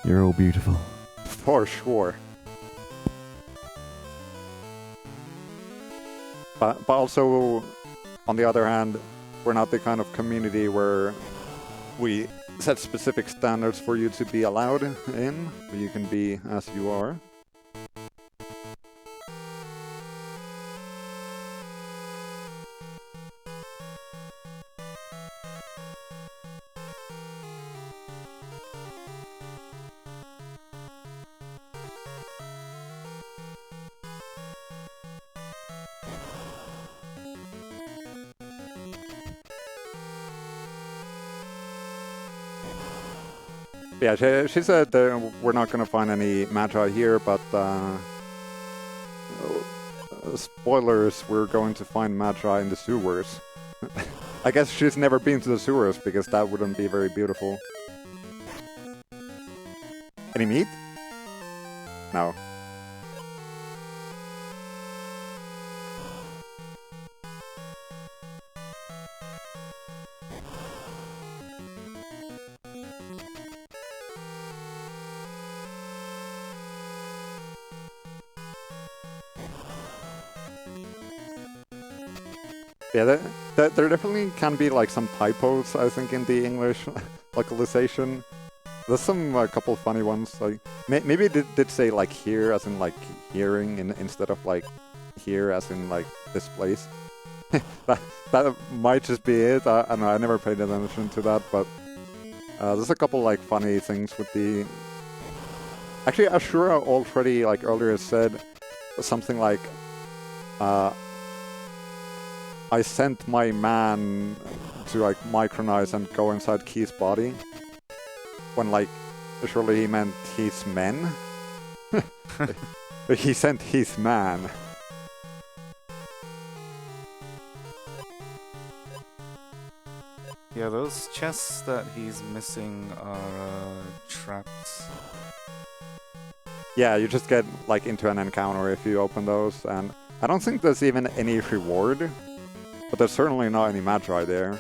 You're all beautiful. For sure. But also, on the other hand, we're not the kind of community where we set specific standards for you to be allowed in. You can be as you are. Yeah, she said we're not going to find any Magi here, but spoilers, we're going to find Magi in the sewers. I guess she's never been to the sewers, because that wouldn't be very beautiful. Any meat? No. Yeah, there definitely can be like some typos, I think, in the English localization. There's some couple funny ones. Like maybe it did say like here as in like hearing instead of like here as in like this place. that might just be it. I don't know. I never paid attention to that, but there's a couple like funny things with the. Actually, Ashura already like earlier said something like, "I sent my man to like micronize and go inside Key's body." When like surely he meant his men. He sent his man. Yeah, those chests that he's missing are traps. Yeah, you just get like into an encounter if you open those, and I don't think there's even any reward, but there's certainly not any Magi there.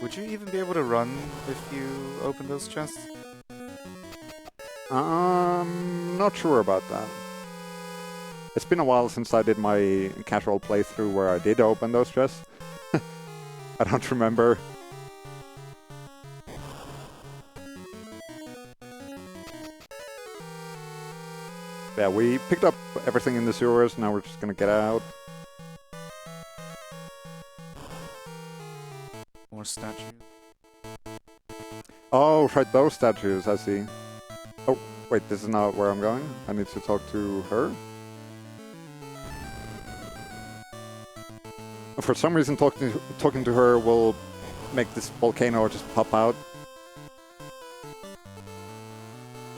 Would you even be able to run if you open those chests? Not sure about that. It's been a while since I did my casual playthrough where I did open those chests. I don't remember. Yeah, we picked up everything in the sewers, now we're just gonna get out. More statues? Oh, right, those statues, I see. Oh, wait, this is not where I'm going. I need to talk to her. For some reason, talking to her will make this volcano just pop out.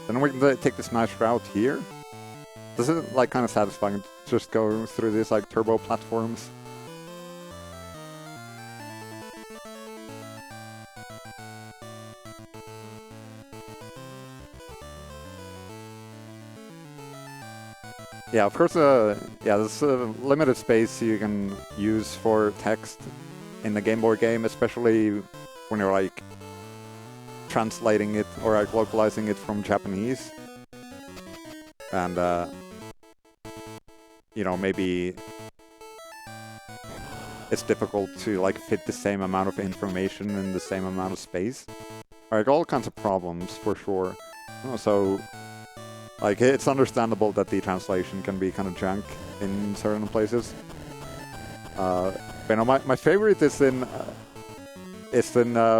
Then we can take this nice route here. This is like kind of satisfying, just go through these like turbo platforms. Yeah, of course, yeah, there's a limited space you can use for text in the Game Boy game, especially when you're like translating it or like localizing it from Japanese. And, you know, maybe it's difficult to like fit the same amount of information in the same amount of space. Like all kinds of problems for sure. So, like, it's understandable that the translation can be kind of junk in certain places. But you know, my favorite is in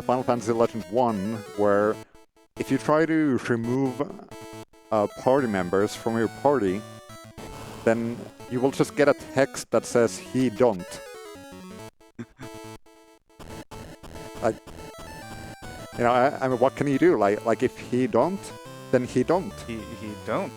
Final Fantasy Legend 1, where if you try to remove party members from your party, then you will just get a text that says "he don't." Like, you know, I mean, what can you do? Like if he don't, then he don't. He don't.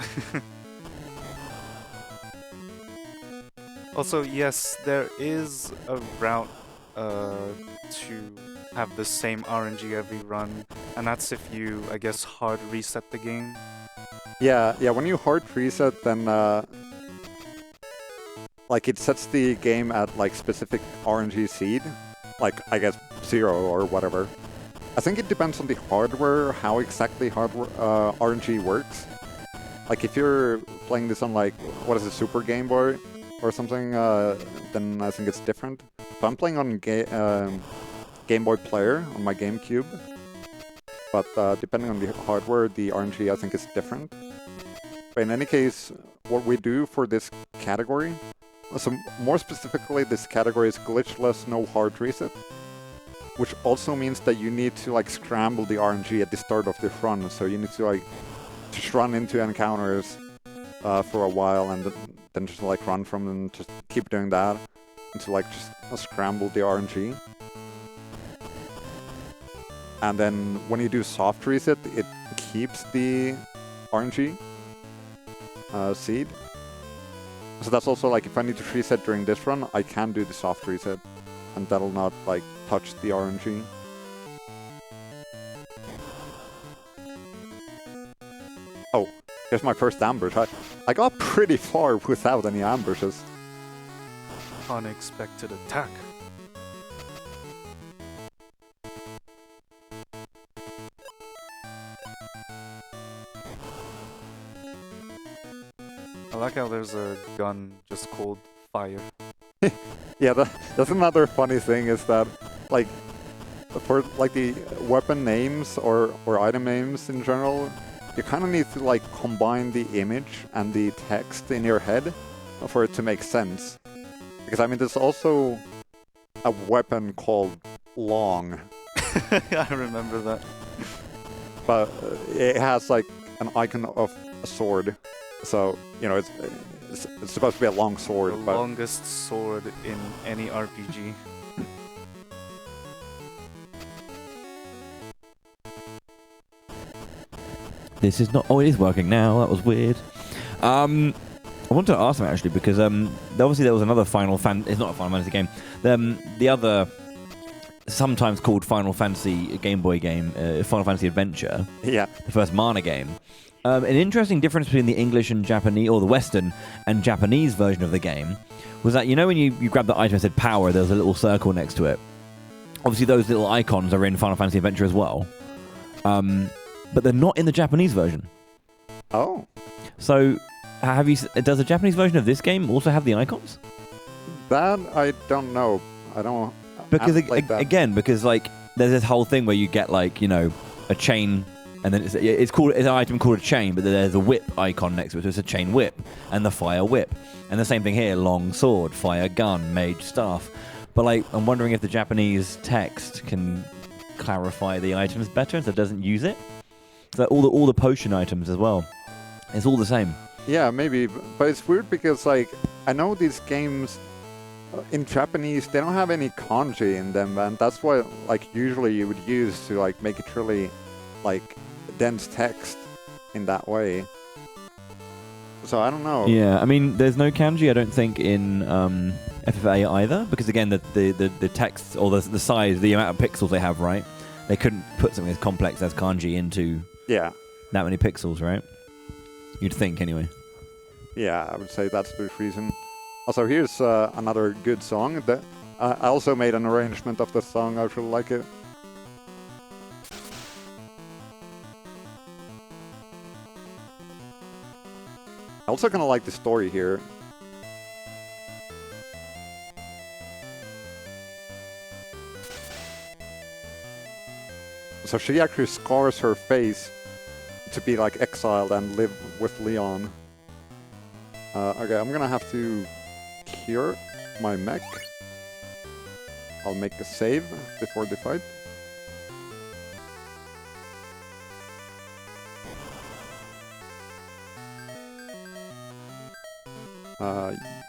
Also, yes, there is a route to have the same RNG every run, and that's if you, I guess, hard reset the game. Yeah, when you hard reset, then like it sets the game at like specific RNG seed, like I guess 0 or whatever. I think it depends on the hardware, how exactly RNG works. Like if you're playing this on like, what is it, Super Game Boy or something, then I think it's different. But I'm playing on Game Boy Player on my GameCube. But depending on the hardware, the RNG I think is different. But in any case, what we do for this category, so more specifically, this category is glitchless, no hard reset. Which also means that you need to like scramble the RNG at the start of the run, so you need to like just run into encounters for a while and then just like run from them, and just keep doing that until like just scramble the RNG. and then when you do soft reset, it keeps the RNG seed. So that's also like if I need to reset during this run, I can do the soft reset, and that'll not like touch the RNG. Oh, here's my first ambush. I got pretty far without any ambushes. Unexpected attack. I like how there's a gun just called fire. Yeah, that's another funny thing is that, like, for like the weapon names or item names in general, you kind of need to like combine the image and the text in your head for it to make sense. Because I mean, there's also a weapon called Long, I remember that. but it has like an icon of a sword. So, you know, it's supposed to be a long sword, The but longest sword in any RPG. This is not. Oh, it is working now. That was weird. I wanted to ask them actually because obviously there was another Final Fantasy. It's not a Final Fantasy game. The other, sometimes called Final Fantasy Game Boy game, Final Fantasy Adventure. yeah. The first Mana game. An interesting difference between the English and Japanese, or the Western and Japanese version of the game, was that, you know, when you grab the item and said power, there was a little circle next to it. Obviously, those little icons are in Final Fantasy Adventure as well, but they're not in the Japanese version. Oh. So, does the Japanese version of this game also have the icons? That I don't know. I don't. Because like that. again, because like there's this whole thing where you get like, you know, a chain. And then it's an item called a chain, but there's a whip icon next to it, so it's a chain whip, and the fire whip. And the same thing here, long sword, fire gun, mage staff. But like, I'm wondering if the Japanese text can clarify the items better, so it doesn't use it. So all the potion items as well, it's all the same. Yeah, maybe, but it's weird because like I know these games in Japanese they don't have any kanji in them, and that's what like usually you would use to like make it really like dense text in that way. So I don't know. Yeah, I mean, there's no kanji, I don't think, in FFA either, because again, the text or the size, the amount of pixels they have, right? They couldn't put something as complex as kanji into Yeah. that many pixels, right? You'd think, anyway. Yeah, I would say that's the reason. Also, here's another good song. That I also made an arrangement of the song. I really like it. I also kind of like the story here. So she actually scars her face to be like exiled and live with Leon. Okay, I'm gonna have to cure my mech. I'll make a save before the fight.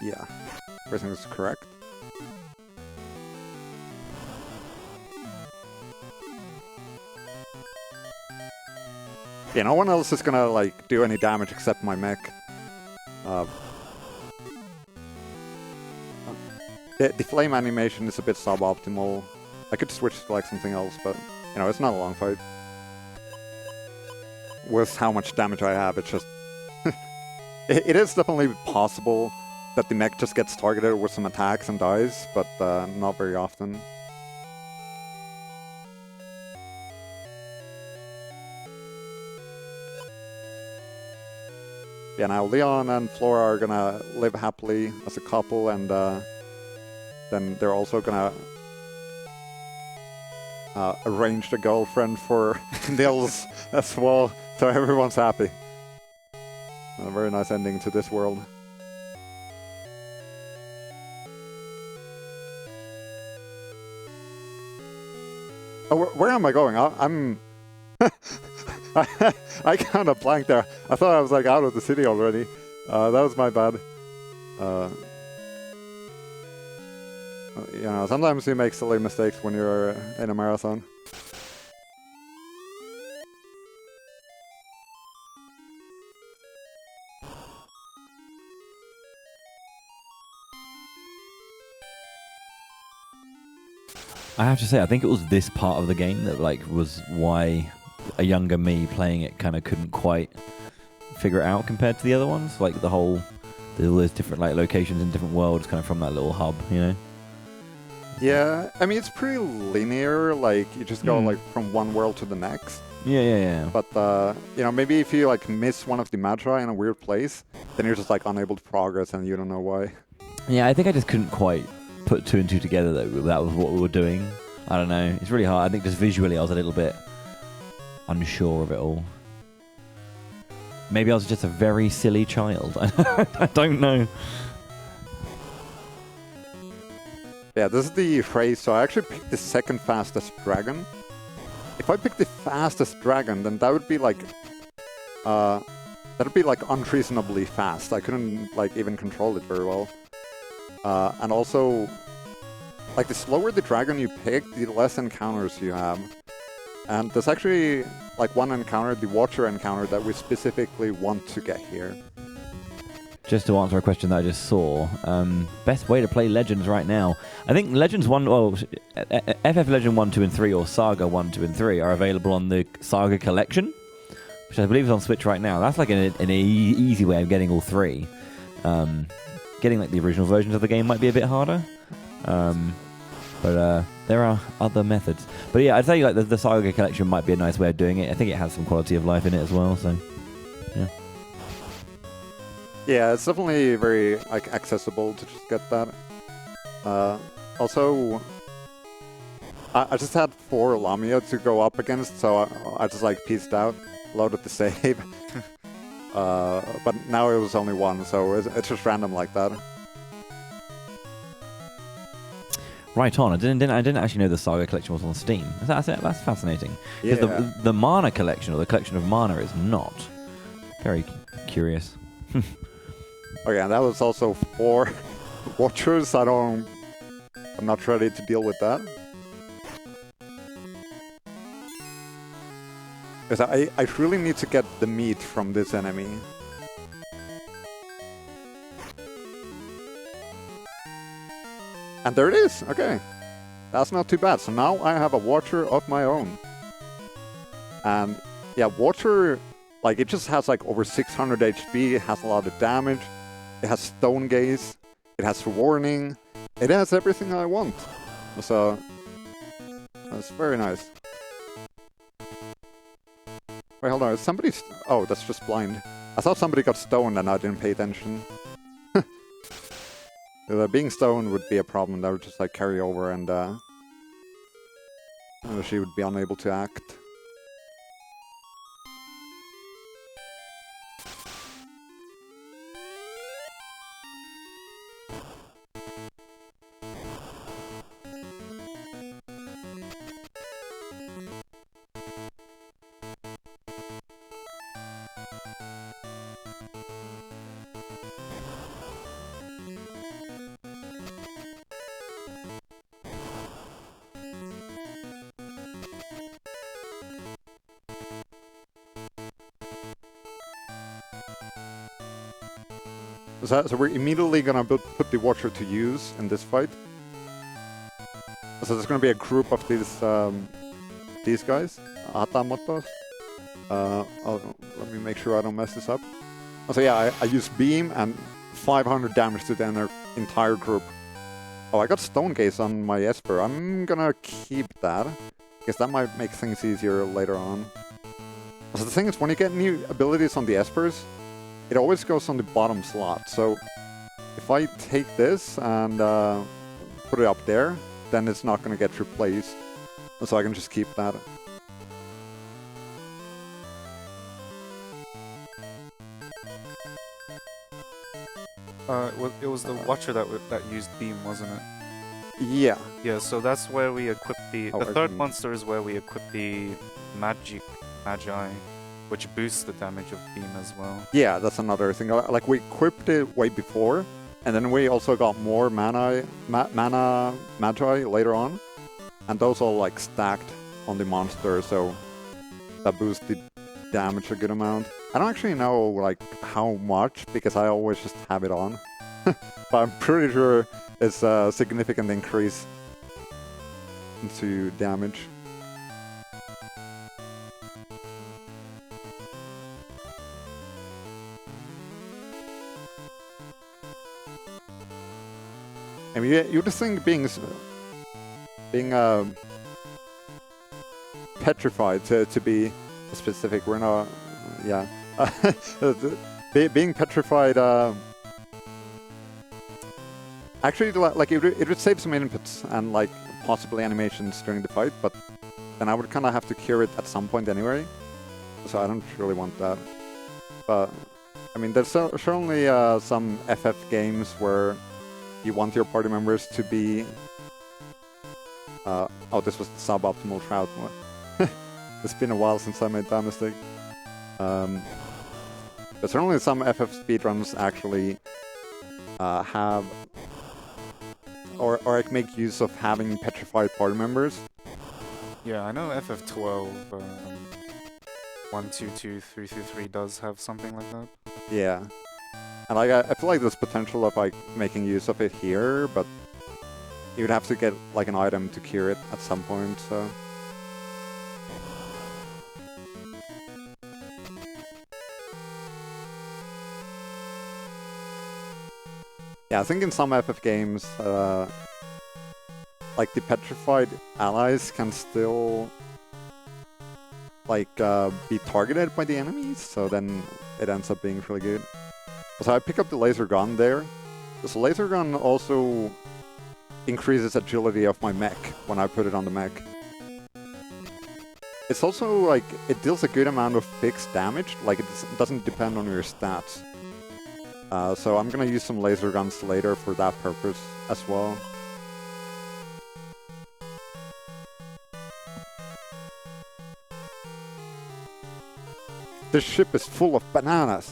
Yeah, everything is correct. Yeah, no one else is gonna like do any damage except my mech. The flame animation is a bit suboptimal. I could switch to like something else, but you know, it's not a long fight. With how much damage I have, it's just it is definitely possible that the mech just gets targeted with some attacks and dies, but not very often. Yeah, now Leon and Flora are gonna live happily as a couple, and then they're also gonna arrange a girlfriend for Nils as well, so everyone's happy. A very nice ending to this world. Oh, where am I going? I'm... I kind of blanked there. I thought I was like out of the city already. That was my bad. You know, sometimes you make silly mistakes when you're in a marathon. I have to say, I think it was this part of the game that like was why a younger me playing it kind of couldn't quite figure it out compared to the other ones. Like all those different like locations in different worlds, kind of from that little hub, you know. Yeah, I mean it's pretty linear. Like you just go like from one world to the next. Yeah. But you know, maybe if you like miss one of the Magi in a weird place, then you're just like unable to progress and you don't know why. Yeah, I think I just couldn't quite put two and two together that was what we were doing. I don't know. It's really hard. I think just visually I was a little bit unsure of it all. Maybe I was just a very silly child. I don't know. Yeah, this is the phrase. So I actually picked the second fastest dragon. If I picked the fastest dragon, then that would be like unreasonably fast. I couldn't like even control it very well. And also, like the slower the dragon you pick, the less encounters you have. And there's actually like one encounter, the Watcher encounter, that we specifically want to get here. Just to answer a question that I just saw, best way to play Legends right now. I think Legends 1, well, FF Legend 1, 2, and 3, or Saga 1, 2, and 3 are available on the Saga Collection, which I believe is on Switch right now. That's like an easy way of getting all three. Getting like the original versions of the game might be a bit harder. But there are other methods. But yeah, I'd say like the Saga Collection might be a nice way of doing it. I think it has some quality of life in it as well, so yeah. Yeah, it's definitely very like accessible to just get that. Also, I just had 4 Lamia to go up against, so I just like pieced out, loaded the save. But now it was only 1, so it's just random like that. Right on. I didn't actually know the Saga Collection was on Steam. That's fascinating. Because Yeah. the Mana Collection, or the collection of Mana, is not. Very curious. Okay, and that was also 4 Watchers. I'm not ready to deal with that. Because I really need to get the meat from this enemy. And there it is! Okay. That's not too bad. So now I have a Watcher of my own. And yeah, Watcher, like it just has like over 600 HP, it has a lot of damage, it has Stone Gaze, it has Warning, it has everything I want. So that's very nice. Wait, hold on, is somebody... Oh, that's just blind. I thought somebody got stoned and I didn't pay attention. Being stoned would be a problem. That would just like carry over and she would be unable to act. So we're immediately gonna put the Watcher to use in this fight. So there's gonna be a group of these guys, Atamotos. Let me make sure I don't mess this up. So yeah, I use Beam and 500 damage to the entire group. Oh, I got Stone Gaze on my Esper. I'm gonna keep that, because that might make things easier later on. So the thing is, when you get new abilities on the Espers, it always goes on the bottom slot. So if I take this and put it up there, then it's not going to get replaced. So I can just keep that. It was the Watcher that used Beam, wasn't it? Yeah. Yeah, so that's where we equip the... Oh, the third okay. monster is where we equip the Magi, which boosts the damage of Beam as well. Yeah, that's another thing. Like, we equipped it way before, and then we also got more mana Magi later on. And those all, like, stacked on the monster, so that boosts the damage a good amount. I don't actually know, like, how much, because I always just have it on. But I'm pretty sure it's a significant increase. into damage. I mean, you just think being petrified to be specific. We're not, yeah. Being petrified. Actually, like it would save some inputs and like possibly animations during the fight, but then I would kind of have to cure it at some point anyway. So I don't really want that. But I mean, there's certainly some FF games where you want your party members to be. Oh, this was the suboptimal trout. It's been a while since I made that mistake. But certainly some FF speedruns actually have or like make use of having petrified party members. Yeah, I know FF12 12233 does have something like that. Yeah, and like I feel like there's potential of like making use of it here, but you would have to get like an item to cure it at some point. So. Yeah, I think in some FF games, like the petrified allies can still like be targeted by the enemies, so then it ends up being really good. So I pick up the laser gun there. This laser gun also increases agility of my mech when I put it on the mech. It's also like it deals a good amount of fixed damage, like it doesn't depend on your stats. So I'm gonna use some laser guns later for that purpose as well. This ship is full of bananas.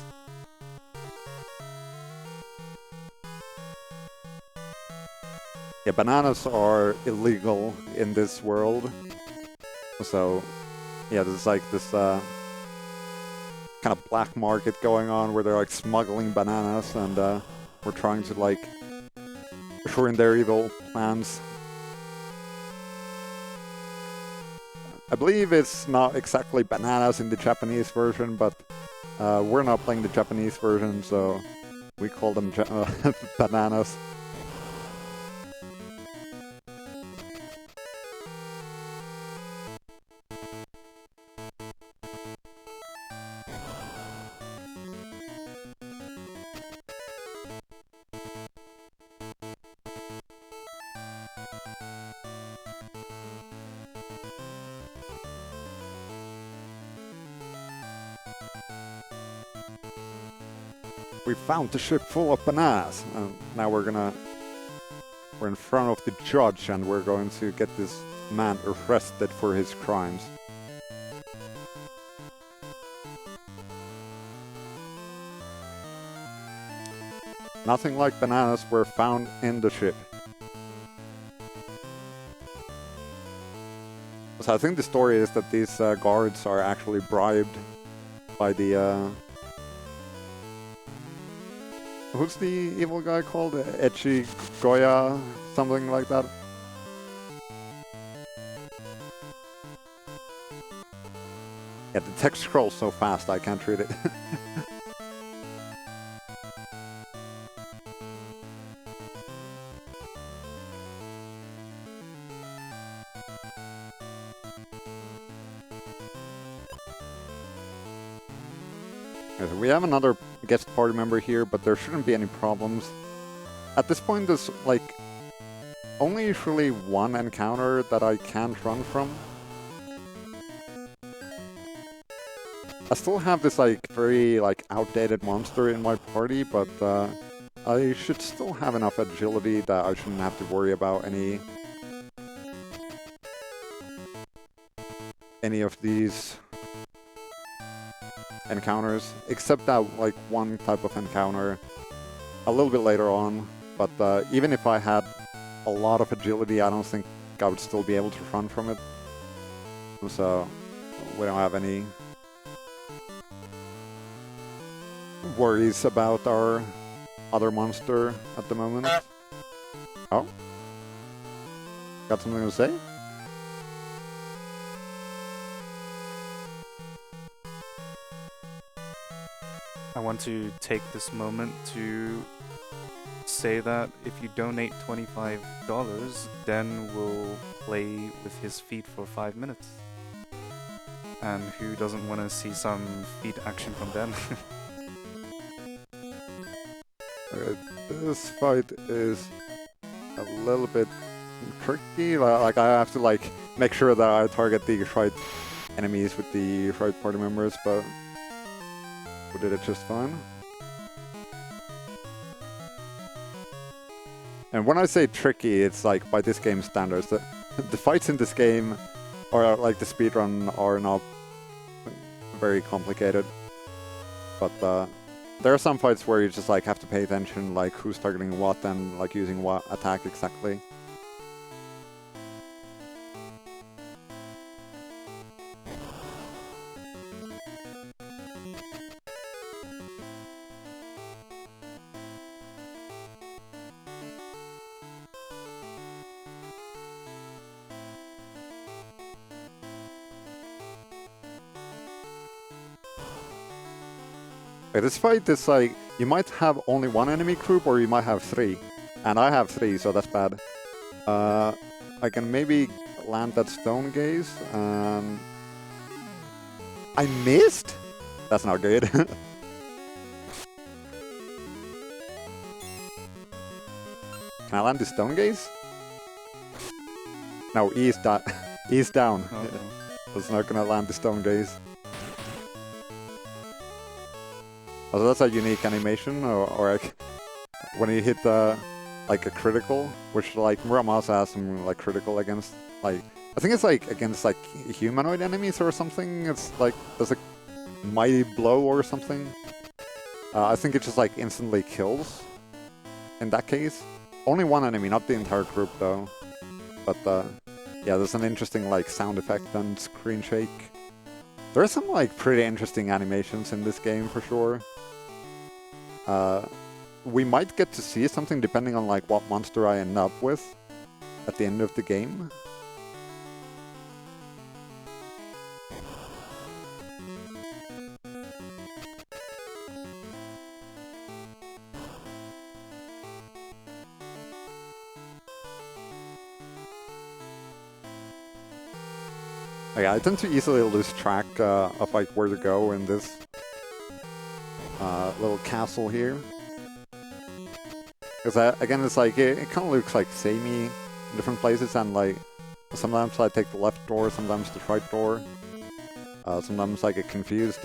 Yeah, bananas are illegal in this world. So, yeah, there's like this kind of black market going on where they're like smuggling bananas, and we're trying to like shorten their evil plans. I believe it's not exactly bananas in the Japanese version, but we're not playing the Japanese version, so we call them bananas. We found the ship full of bananas, and now we're in front of the judge, and we're going to get this man arrested for his crimes. Nothing like bananas were found in the ship. So I think the story is that these guards are actually bribed by the who's the evil guy called? Echi Goya? Something like that? Yeah, the text scrolls so fast I can't read it. We have another guest party member here, but there shouldn't be any problems. At this point, there's like only usually one encounter that I can't run from. I still have this like very like outdated monster in my party, but I should still have enough agility that I shouldn't have to worry about any of these encounters, except that like one type of encounter a little bit later on. But even if I had a lot of agility, I don't think I would still be able to run from it. So we don't have any worries about our other monster at the moment. Oh, got something to say? I want to take this moment to say that if you donate $25, Den will play with his feet for 5 minutes. And who doesn't want to see some feet action from Den? Okay, this fight is a little bit tricky. Like I have to like make sure that I target the right enemies with the right party members, but we did it just fine. And when I say tricky, it's like by this game's standards. The fights in this game, or like the speedrun, are not very complicated. But there are some fights where you just like have to pay attention, like who's targeting what and like using what attack exactly. Okay, this fight is like, you might have only one enemy group or you might have 3. And I have 3, so that's bad. I can maybe land that stone gaze. I missed? That's not good. Can I land the stone gaze? No, E is, e is down. Oh, no. That's not gonna land the stone gaze. Also, that's a unique animation, or like, when you hit like a critical, which like Muramasa has some like critical against, like, I think it's like against like humanoid enemies or something. It's like there's a mighty blow or something. I think it just like instantly kills. In that case, only one enemy, not the entire group though. But yeah, there's an interesting like sound effect and screen shake. There are some like pretty interesting animations in this game for sure. We might get to see something depending on like what monster I end up with at the end of the game. Yeah, I tend to easily lose track of like where to go in this little castle here. Because again, it's like, it kind of looks like samey in different places, and like sometimes I take the left door, sometimes the right door. Sometimes I get confused.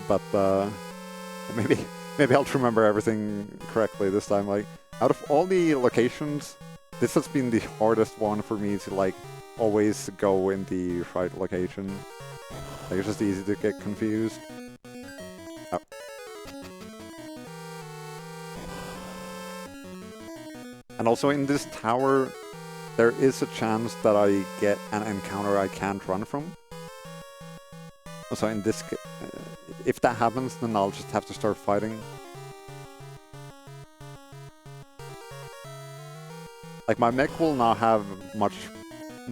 But maybe I'll remember everything correctly this time. Like, out of all the locations, this has been the hardest one for me to like always go in the right location. Like, it's just easy to get confused. Oh. And also in this tower, there is a chance that I get an encounter I can't run from. So in this, if that happens, then I'll just have to start fighting. Like, my mech will not have much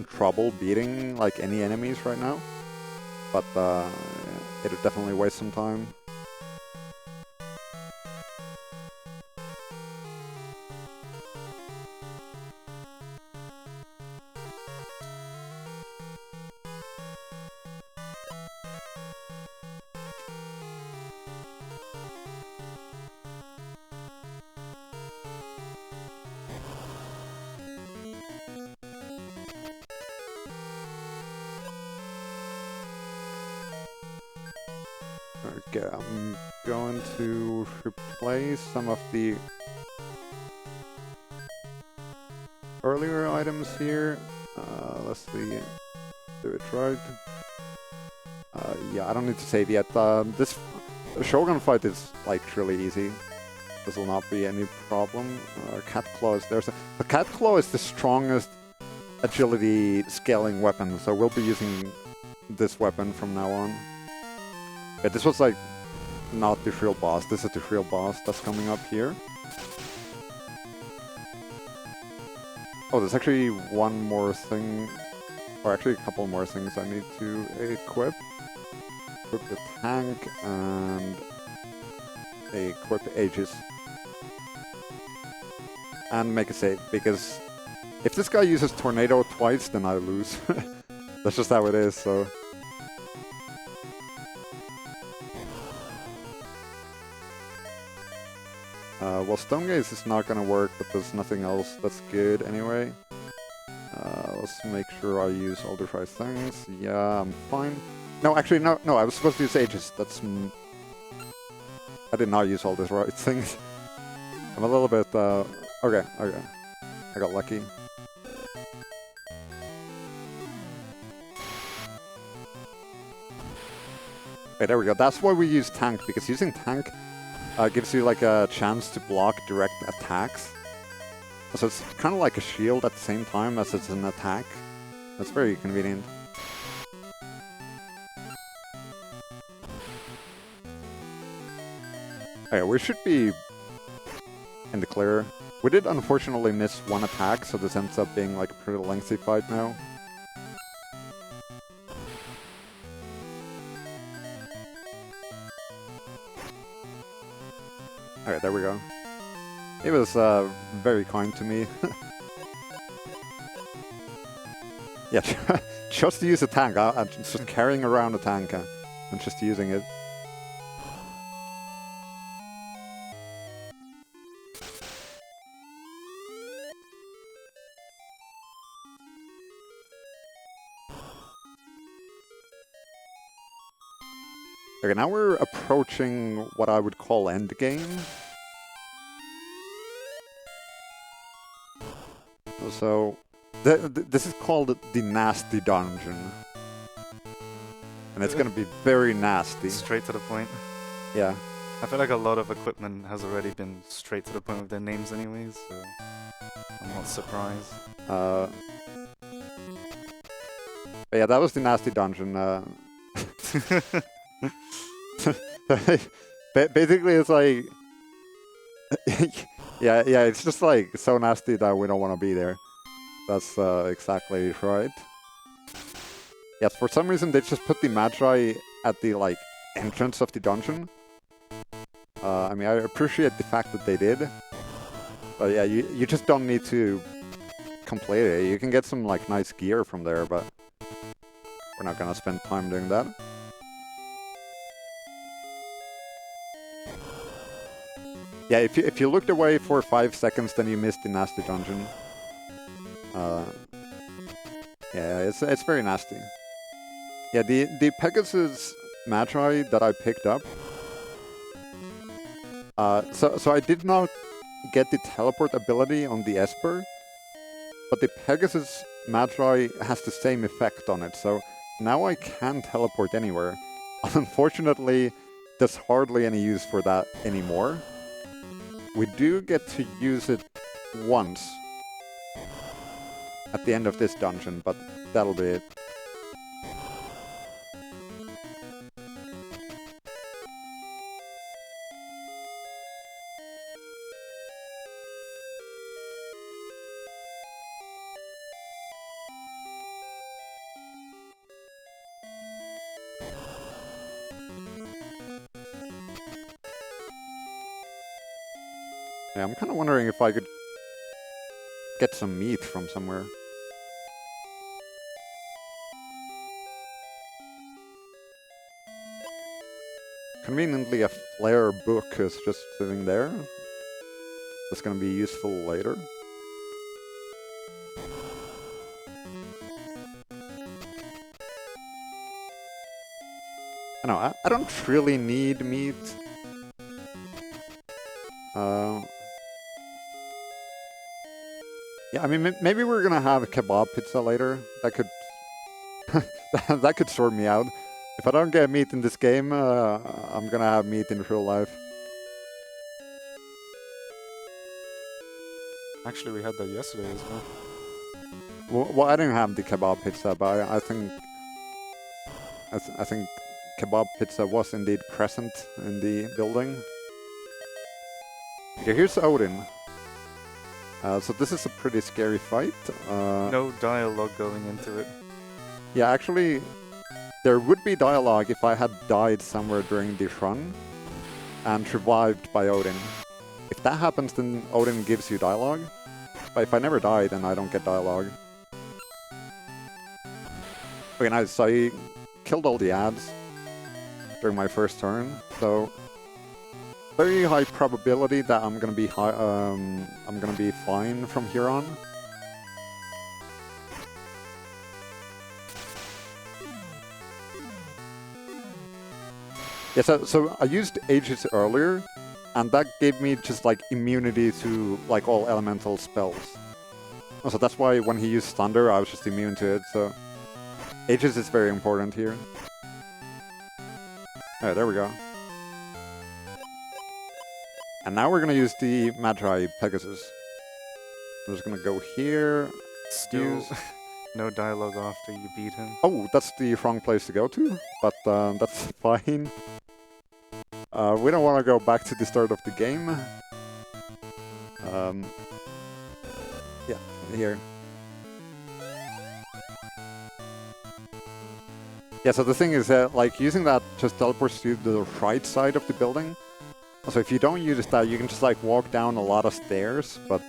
trouble beating like any enemies right now, but it'll definitely waste some time. Okay, I'm going to replace some of the earlier items here. Let's see, do it right. Yeah, I don't need to save yet. This Shogun fight is like really easy. This will not be any problem. Cat Claw is there. So the Cat Claw is the strongest agility scaling weapon, so we'll be using this weapon from now on. Yeah, this was like not the real boss. This is the real boss that's coming up here. Oh, there's actually one more thing, or actually a couple more things I need to equip. Equip the tank and equip Aegis. And make a save, because if this guy uses Tornado twice, then I lose. That's just how it is, so... well, Stone Gaze is not gonna work, but there's nothing else that's good anyway. Let's make sure I use all the right things. Yeah, I'm fine. No, actually, no, I was supposed to use Aegis. That's... I did not use all the right things. I'm a little bit... Okay. I got lucky. Okay, there we go. That's why we use tank, because using tank gives you like a chance to block direct attacks. So it's kind of like a shield at the same time as it's an attack. That's very convenient. Okay, we should be in the clear. We did unfortunately miss one attack, so this ends up being like a pretty lengthy fight now. Alright, there we go. He was very kind to me. Yeah, just to use a tank. I'm just carrying around a tank and just using it. Okay, now we're approaching what I would call endgame. So, this is called the Nasty Dungeon. And it's gonna be very nasty. Straight to the point. Yeah. I feel like a lot of equipment has already been straight to the point with their names anyways, so I'm not surprised. But yeah, that was the Nasty Dungeon. Basically, it's like... yeah, it's just like so nasty that we don't want to be there. That's exactly right. Yes, for some reason they just put the Magi at the like entrance of the dungeon. I mean, I appreciate the fact that they did. But yeah, you just don't need to complete it. You can get some like nice gear from there, but we're not gonna spend time doing that. Yeah, if you looked away for 5 seconds, then you missed the Nasty Dungeon. Yeah, it's very nasty. Yeah, the Pegasus Magi that I picked up. So I did not get the teleport ability on the Esper, but the Pegasus Magi has the same effect on it. So now I can teleport anywhere. Unfortunately, there's hardly any use for that anymore. We do get to use it once at the end of this dungeon, but that'll be it. Yeah, I'm kind of wondering if I could get some meat from somewhere. Conveniently, a flare book is just sitting there. That's going to be useful later. I know, I don't really need meat. Yeah, I mean, maybe we're gonna have a kebab pizza later. That could that could sort me out. If I don't get meat in this game, I'm gonna have meat in real life. Actually, we had that yesterday as well. Well, I didn't have the kebab pizza, but I think I think kebab pizza was indeed present in the building. Okay, here's Odin. So this is a pretty scary fight. No dialogue going into it. Yeah, actually, there would be dialogue if I had died somewhere during the run. and revived by Odin. If that happens, then Odin gives you dialogue. But if I never die, then I don't get dialogue. Okay, nice. So I killed all the ads during my first turn. So very high probability that I'm gonna be fine from here on. Yeah, so I used Aegis earlier, and that gave me just like immunity to like all elemental spells. So that's why when he used Thunder, I was just immune to it. So Aegis is very important here. Alright, there we go. And now we're gonna use the Magi Pegasus. I'm just gonna go here. Still no dialogue after you beat him. Oh, that's the wrong place to go to, but that's fine. We don't want to go back to the start of the game. Yeah, here. Yeah, so the thing is that, like, using that just teleports you to the right side of the building. So if you don't use that, you can just, like, walk down a lot of stairs, but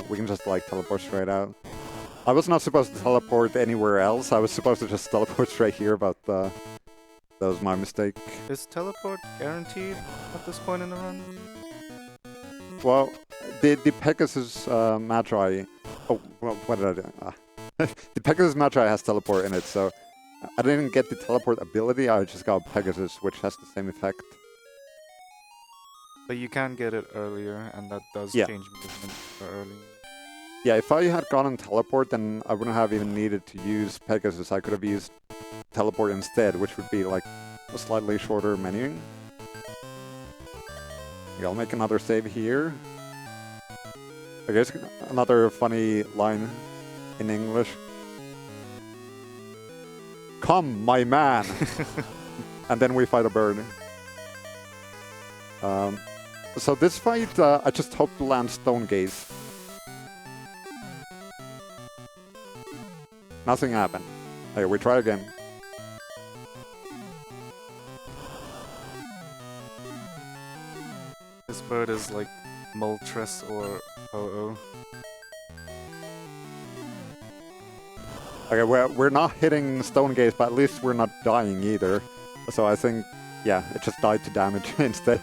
we can just, like, teleport straight out. I was not supposed to teleport anywhere else. I was supposed to just teleport straight here, but that was my mistake. Is teleport guaranteed at this point in the run? Well, the Pegasus Magi... Oh, well, what did I do? The Pegasus Magi has teleport in it, so I didn't get the teleport ability, I just got Pegasus, which has the same effect. But you can get it earlier, and that does change movement early. Yeah, if I had gotten teleport, then I wouldn't have even needed to use Pegasus. I could have used teleport instead, which would be like a slightly shorter menu. Okay, I'll make another save here. Okay, here's another funny line in English. Come, my man! And then we fight a bird. So this fight, I just hope to land Stone Gaze. Nothing happened. Okay, we try again. This bird is like Moltres or OO. Okay, we're not hitting Stone Gaze, but at least we're not dying either. So I think, yeah, it just died to damage instead.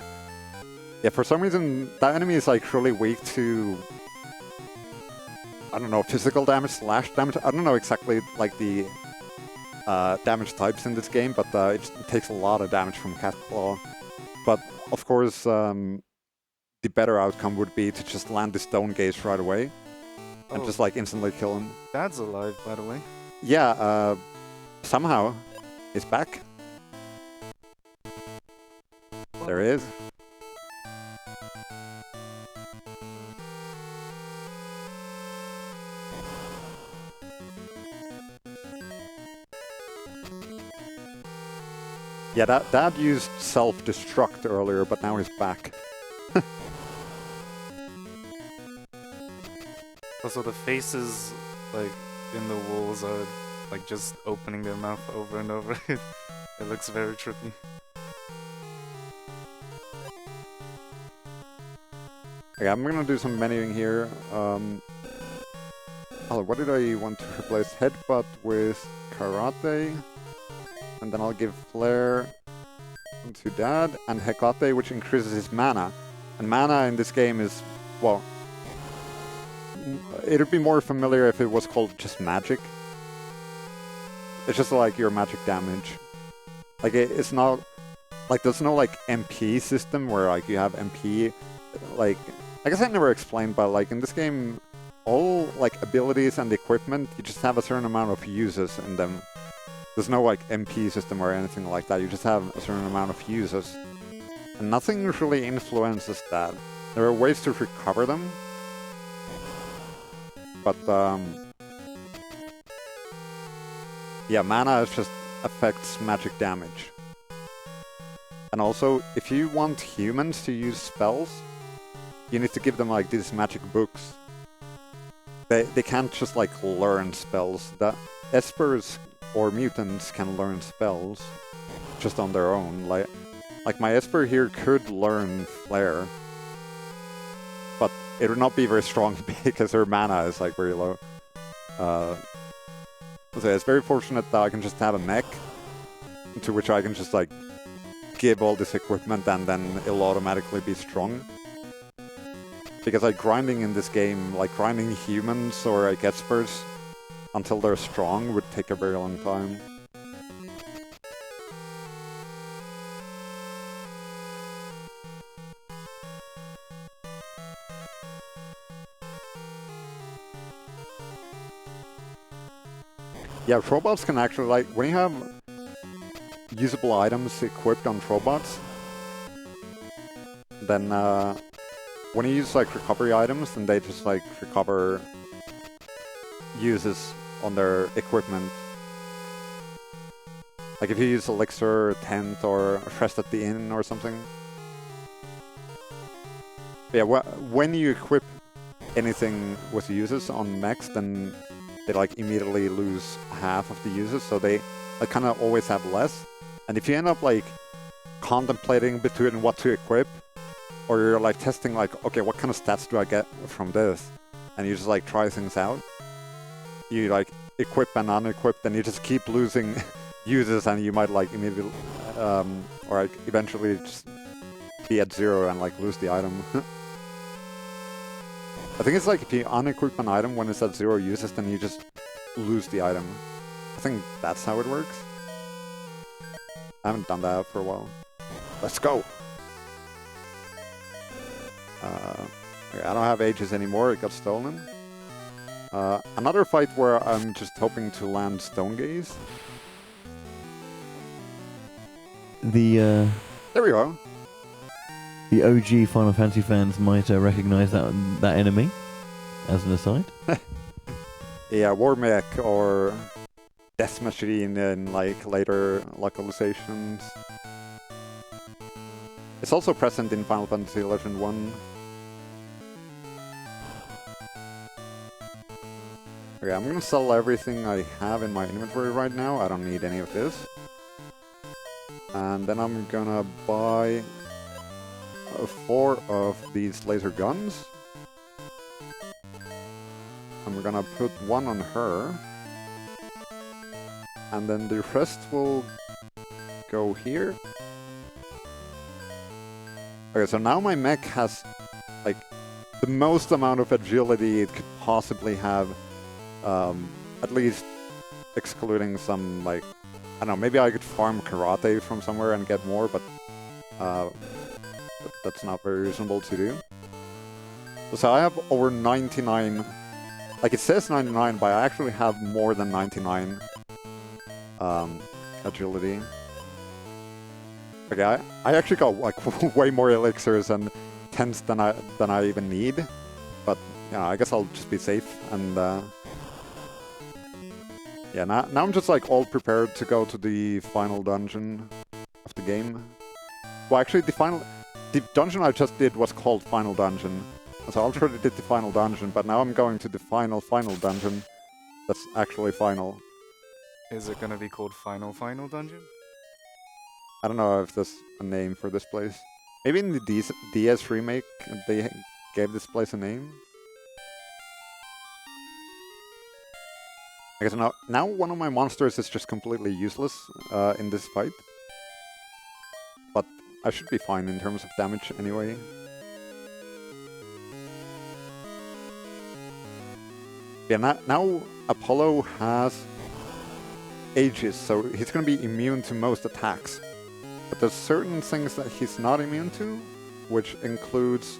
Yeah, for some reason, that enemy is like really weak to... I don't know, physical damage, slash damage. I don't know exactly like the damage types in this game, but it takes a lot of damage from Cat Claw. But of course, the better outcome would be to just land the Stone Gaze right away and just like instantly kill him. Dad's alive, by the way. Yeah, somehow he's back. There he is. Yeah, Dad used self-destruct earlier, but now he's back. Also, the faces, like, in the walls are, like, just opening their mouth over and over. It looks very trippy. Okay, I'm gonna do some menuing here. Oh, what did I want to replace? Headbutt with Karate. And then I'll give Flare to Dad, and Hecate, which increases his mana. And mana in this game is, well, it would be more familiar if it was called just magic. It's just like your magic damage. Like, it's not, like, there's no, like, MP system where, like, you have MP, like, I guess I never explained, but, like, in this game, all, like, abilities and equipment, you just have a certain amount of uses in them. There's no, like, MP system or anything like that. You just have a certain amount of uses. And nothing really influences that. There are ways to recover them. But, yeah, mana just affects magic damage. And also, if you want humans to use spells, you need to give them, like, these magic books. They can't just, like, learn spells. The Espers or mutants can learn spells just on their own. Like, Like my Esper here could learn Flare, but it would not be very strong because her mana is like very low. So it's very fortunate that I can just have a mech to which I can just like give all this equipment and then it'll automatically be strong. Because like grinding in this game, like grinding humans or like Espers until they're strong would take a very long time. Yeah, robots can actually, like, when you have usable items equipped on robots, then when you use like recovery items, then they just like recover uses on their equipment. Like if you use elixir, tent, or rest at the inn or something. But yeah, when you equip anything with uses on mechs, then they like immediately lose half of the uses, so they like kind of always have less. And if you end up like contemplating between what to equip, or you're like testing like, okay, what kind of stats do I get from this? And you just like try things out. You like equip and unequip, and you just keep losing uses, and you might like immediately, or like eventually just be at 0 and like lose the item. I think it's like if you unequip an item when it's at 0 uses, then you just lose the item. I think that's how it works. I haven't done that for a while. Let's go! Okay, I don't have Aegis anymore, it got stolen. Another fight where I'm just hoping to land Stone Gaze. The There we go! the OG Final Fantasy fans might recognize that enemy, as an aside. Yeah, War Mech or Death Machine in like later localizations. It's also present in Final Fantasy Legend 1. Okay, I'm gonna sell everything I have in my inventory right now. I don't need any of this. And then I'm gonna buy 4 of these laser guns. And we're gonna put 1 on her. And then the rest will go here. Okay, so now my mech has like the most amount of agility it could possibly have, at least excluding some like, I don't know, maybe I could farm karate from somewhere and get more, but that's not very reasonable to do. So I have over 99, like it says 99, but I actually have more than 99 agility. Okay, I actually got like way more elixirs and tents than I even need, but yeah, I guess I'll just be safe and yeah. Now I'm just like all prepared to go to the final dungeon of the game. Well, actually, the dungeon I just did was called Final Dungeon, so I already did the final dungeon, but now I'm going to the final dungeon. That's actually final. Is it gonna be called Final Dungeon? I don't know if there's a name for this place. Maybe in the DS remake they gave this place a name. I guess now one of my monsters is just completely useless in this fight. But I should be fine in terms of damage anyway. Yeah, now Apollo has Aegis, so he's gonna be immune to most attacks. But there's certain things that he's not immune to, which includes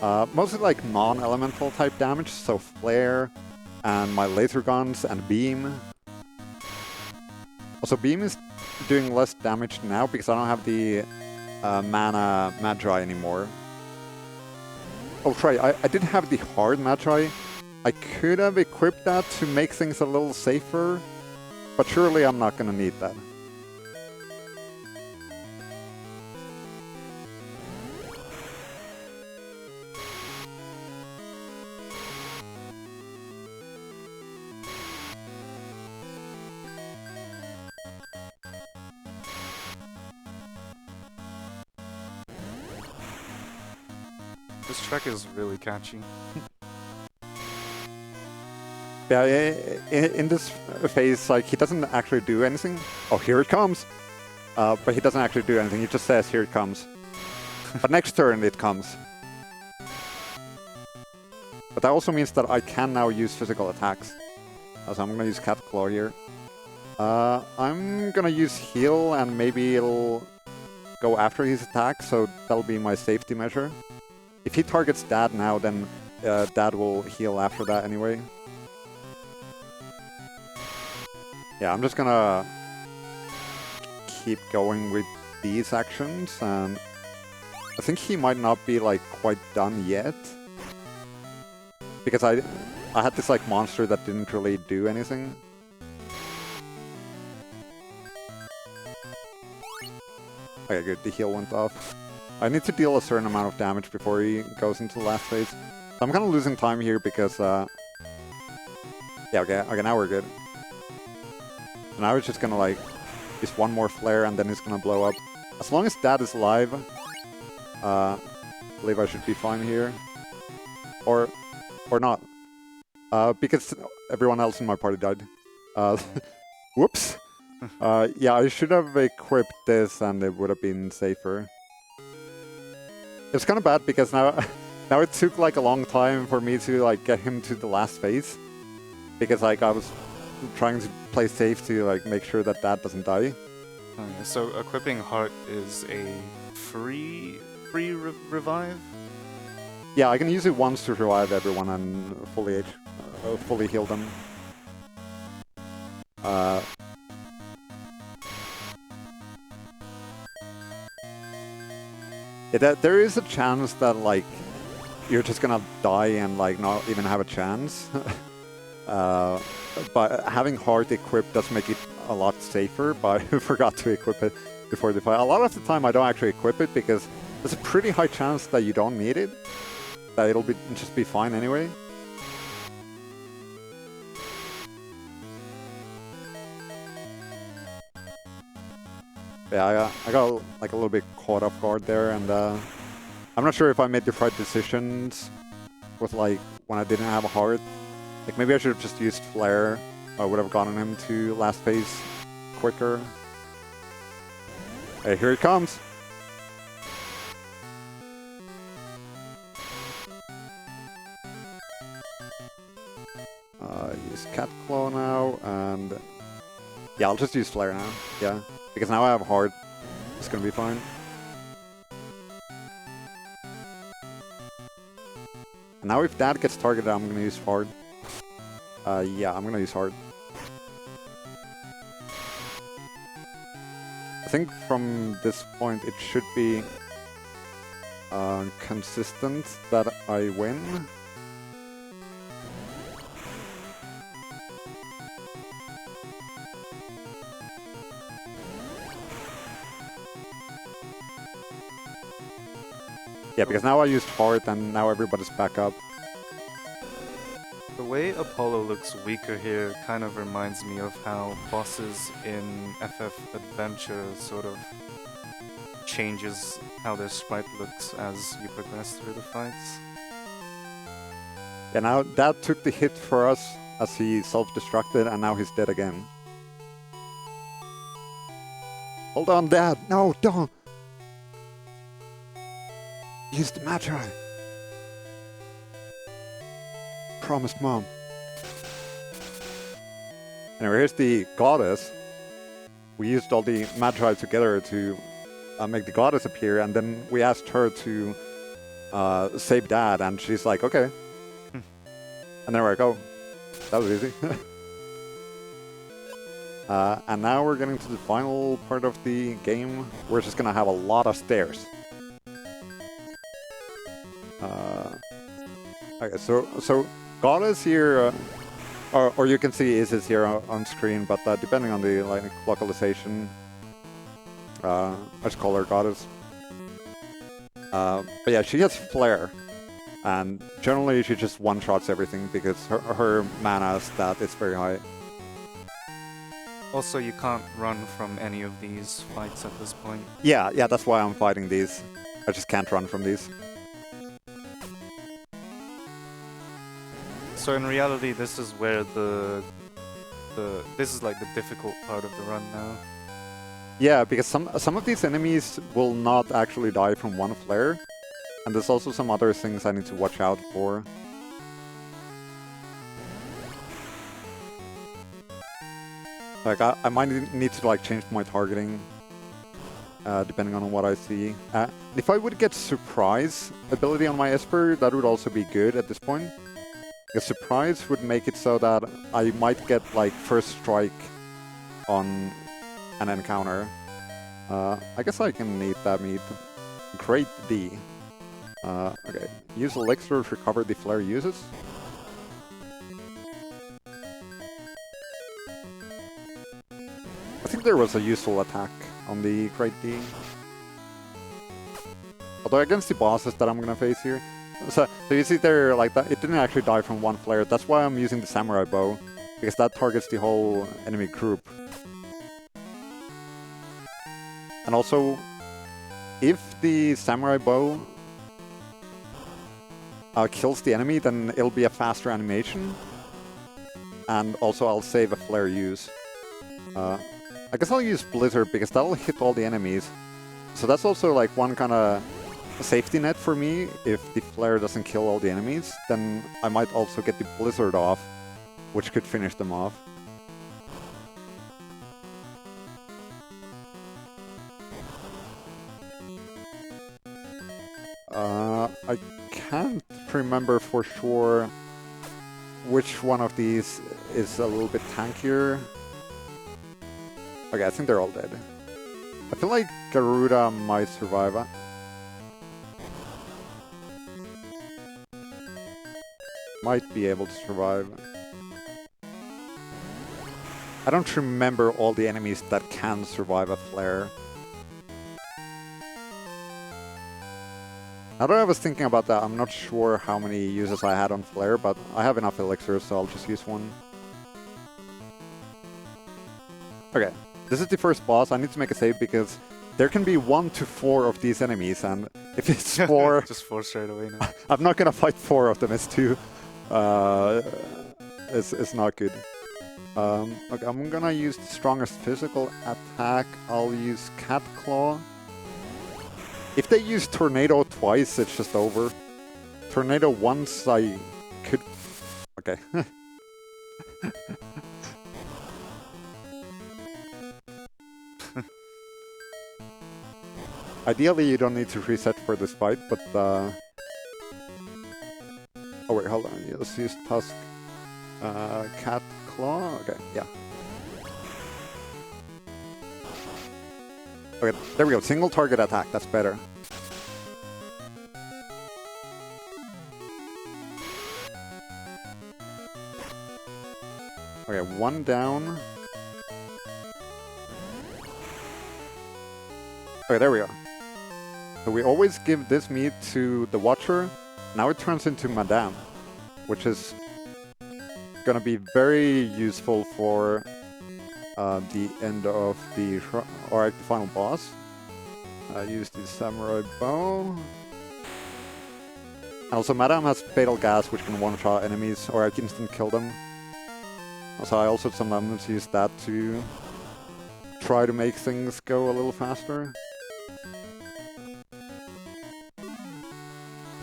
mostly like non-elemental type damage, so flare and my laser guns and beam. Also, beam is doing less damage now because I don't have the mana Magi anymore. Oh, right, I did have the hard Magi. I could have equipped that to make things a little safer, but surely I'm not gonna need that. This track is really catchy. Yeah, in this phase, like, he doesn't actually do anything. Oh, here it comes! But he doesn't actually do anything, he just says, here it comes. But next turn it comes. But that also means that I can now use physical attacks. So I'm gonna use Cat Claw here. I'm gonna use heal, and maybe it'll go after his attack, so that'll be my safety measure. If he targets Dad now, then Dad will heal after that anyway. Yeah, I'm just gonna keep going with these actions, and I think he might not be like quite done yet. Because I had this like monster that didn't really do anything. Okay, good, the heal went off. I need to deal a certain amount of damage before he goes into the last phase. So I'm kind of losing time here because, yeah, okay, now we're good. So now it's just gonna like, just one more flare and then it's gonna blow up. As long as Dad is alive, I believe I should be fine here. Or not. Because everyone else in my party died. Whoops. Yeah, I should have equipped this and it would have been safer. It's kind of bad because now it took like a long time for me to like get him to the last phase. Because like I was trying to play safe to like make sure that Dad doesn't die. Okay, so equipping Heart is a free revive? Yeah, I can use it once to revive everyone and fully heal them. Yeah, there is a chance that like you're just gonna die and like not even have a chance. But having Heart equipped does make it a lot safer, but I forgot to equip it before the fight. A lot of the time I don't actually equip it because there's a pretty high chance that you don't need it. That it'll just be fine anyway. Yeah, I got like a little bit caught off guard there, and I'm not sure if I made the right decisions with like when I didn't have a Heart. Like maybe I should have just used Flare. I would have gotten him to last phase quicker. Hey, here it comes. Use Cat Claw now, and yeah, I'll just use Flare now. Yeah, because now I have Heart. It's gonna be fine. And now if Dad gets targeted, I'm gonna use Heart. Yeah, I'm gonna use Heart. I think from this point it should be consistent that I win. Yeah, because now I used Heart and now everybody's back up. The way Apollo looks weaker here kind of reminds me of how bosses in FF Adventure sort of changes how their sprite looks as you progress through the fights. Yeah, now Dad took the hit for us as he self-destructed and now he's dead again. Hold on, Dad! No, don't! Use the Magi! Promised Mom. Anyway, here's the Goddess. We used all the Magi together to make the Goddess appear, and then we asked her to save Dad, and she's like, okay. And there we go. That was easy. And now we're getting to the final part of the game. We're just gonna have a lot of stairs. Okay, so Goddess here, or you can see Isis here on screen, but depending on the like localization, I just call her Goddess. But yeah, she has Flare, and generally she just one-shots everything because her mana stat is very high. Also, you can't run from any of these fights at this point. Yeah, that's why I'm fighting these. I just can't run from these. So in reality, this is where this is like the difficult part of the run now. Yeah, because some of these enemies will not actually die from one flare, and there's also some other things I need to watch out for. Like I might need to like change my targeting, depending on what I see. If I would get surprise ability on my Esper, that would also be good at this point. Because surprise would make it so that I might get like first strike on an encounter. I guess I can need that meat. Great D. Okay, use elixir to recover the flare uses. I think there was a useful attack on the Great D. Although against the bosses that I'm gonna face here. So you see there, like that, it didn't actually die from one flare. That's why I'm using the samurai bow, because that targets the whole enemy group. And also, if the samurai bow kills the enemy, then it'll be a faster animation. And also I'll save a flare use. I guess I'll use Blizzard because that'll hit all the enemies. So that's also like one kind of safety net for me. If the flare doesn't kill all the enemies, then I might also get the Blizzard off, which could finish them off. I can't remember for sure which one of these is a little bit tankier. Okay, I think they're all dead. I feel like Garuda might survive. Might be able to survive. I don't remember all the enemies that can survive a flare. Now that I was thinking about that, I'm not sure how many uses I had on flare, but I have enough elixirs, so I'll just use one. Okay, this is the first boss. I need to make a save because there can be 1 to 4 of these enemies, and if it's 4... Just 4 straight away now. I'm not gonna fight 4 of them, it's 2. It's not good. Okay, I'm gonna use the strongest physical attack. I'll use Cat Claw. If they use Tornado twice, it's just over. Tornado once, I could... Okay. Ideally, you don't need to reset for this fight, but... Oh wait, hold on. Let's use Tusk. Cat Claw? Okay, yeah. Okay, there we go. Single target attack. That's better. Okay, 1 down. Okay, there we go. So we always give this meat to the Watcher. Now it turns into Madame, which is gonna be very useful for the end of the final boss. Use the samurai bow. Also, Madame has fatal gas, which can one-shot enemies, or I can instant kill them. So I also sometimes use that to try to make things go a little faster.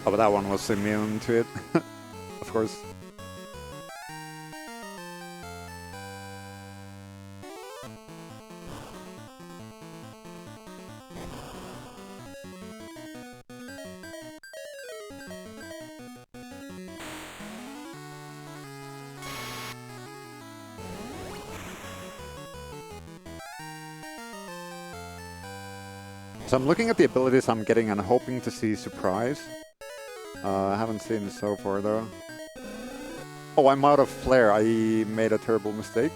Oh, but that one was immune to it, of course. So I'm looking at the abilities I'm getting and hoping to see surprise. I haven't seen it so far though. Oh, I'm out of flare. I made a terrible mistake.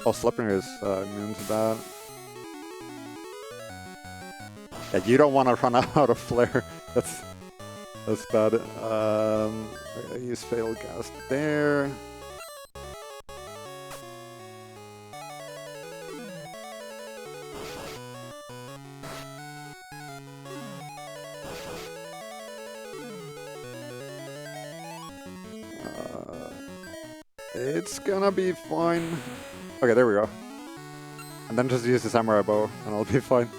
Oh, Sleipnir is immune to that. Yeah, you don't want to run out of flare. That's bad. I use fatal gas there. It's gonna be fine. Okay, there we go. And then just use the samurai bow, and I'll be fine.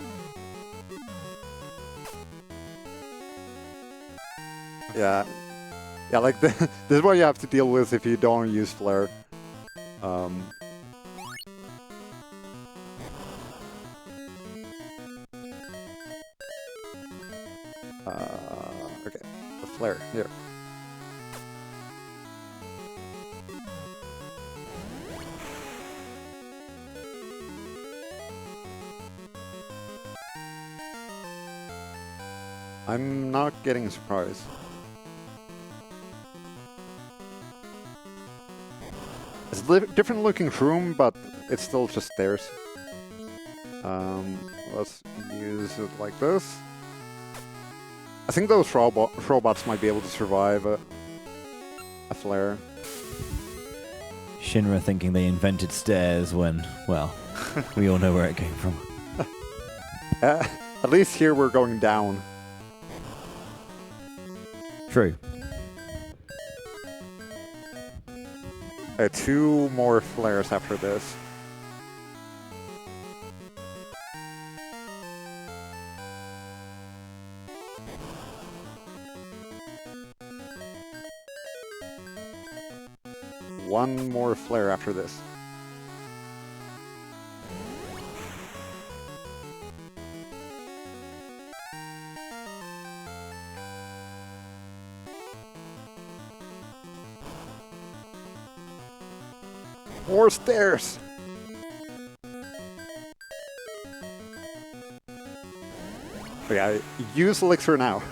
Yeah. Yeah, like, this is what you have to deal with if you don't use flare. Okay, the flare, here. I'm not getting a surprise. It's a different looking room, but it's still just stairs. Let's use it like this. I think those robots might be able to survive a flare. Shinra thinking they invented stairs when, well, we all know where it came from. At least here we're going down. True. 2 more flares after this. One more flare after this. More stairs! Okay, use elixir now,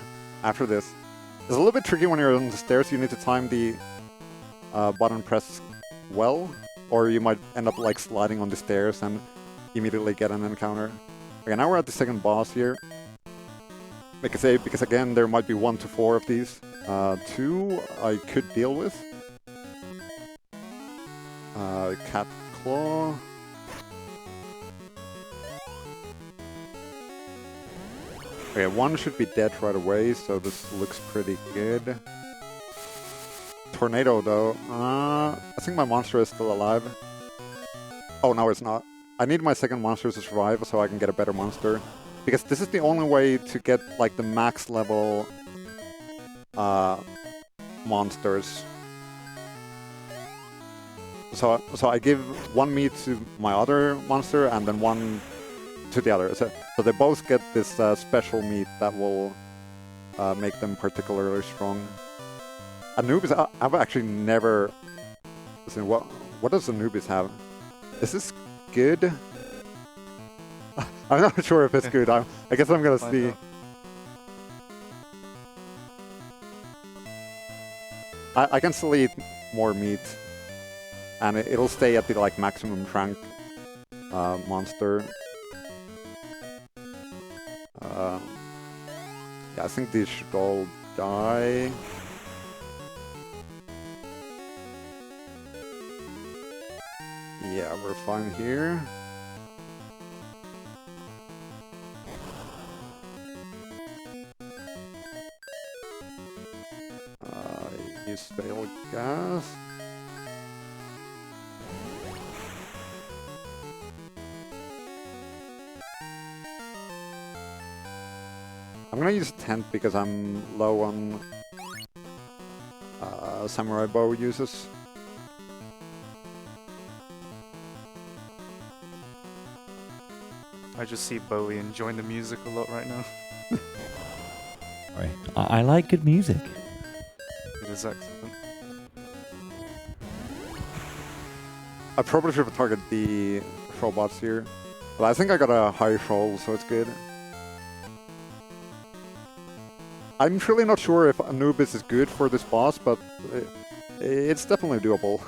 after this. It's a little bit tricky when you're on the stairs, you need to time the button press well, or you might end up like sliding on the stairs and immediately get an encounter. Okay, now we're at the second boss here. Because again, there might be 1 to 4 of these. 2 I could deal with. Cat Claw. Okay, 1 should be dead right away, so this looks pretty good. Tornado, though. I think my monster is still alive. Oh, no, it's not. I need my second monster to survive so I can get a better monster. Because this is the only way to get, like, the max level monsters. So I give 1 meat to my other monster and then 1 to the other. So they both get this special meat that will make them particularly strong. Anubis, I've actually never... Listen, what does Anubis have? Is this good? I'm not sure if it's good. I guess I'm gonna see. I can still eat more meat. And it'll stay at the like maximum rank monster. Yeah, I think these should all die. Yeah, we're fine here. Use failed gas. I'm gonna use a tent because I'm low on samurai bow uses. I just see Bowie enjoying the music a lot right now. Right. I like good music. It is excellent. I probably should have targeted the robots here, but I think I got a high roll, so it's good. I'm truly not sure if Anubis is good for this boss, but it's definitely doable.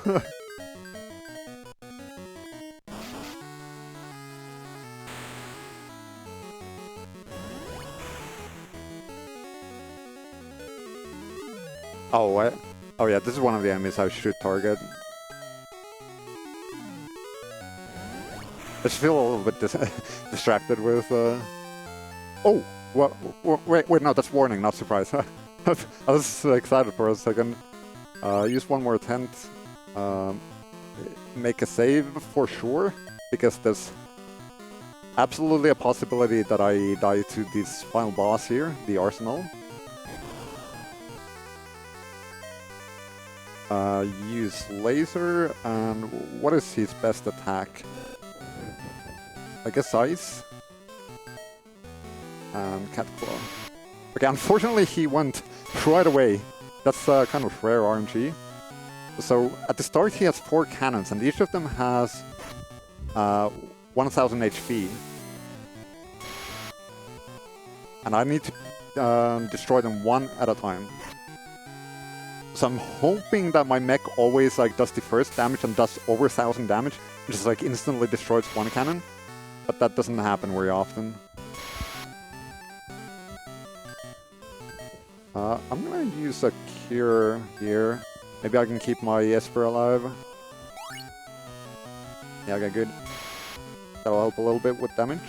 Oh yeah, this is one of the enemies I should target. I just feel a little bit distracted with... Oh! Wait, no, that's warning, not surprise. I was excited for a second. Use 1 more tent. make a save for sure, because there's absolutely a possibility that I die to this final boss here, the Arsenal. Use laser, and what is his best attack? I guess ice. And cat claw. Okay, unfortunately he went right away. That's kind of rare RNG. So at the start he has 4 cannons, and each of them has 1000 HP. And I need to destroy them one at a time. So I'm hoping that my mech always like does the first damage and does over 1000 damage, and just like instantly destroys one cannon. But that doesn't happen very often. I'm gonna use a cure here. Maybe I can keep my Esper alive. Yeah, okay, good. That'll help a little bit with damage.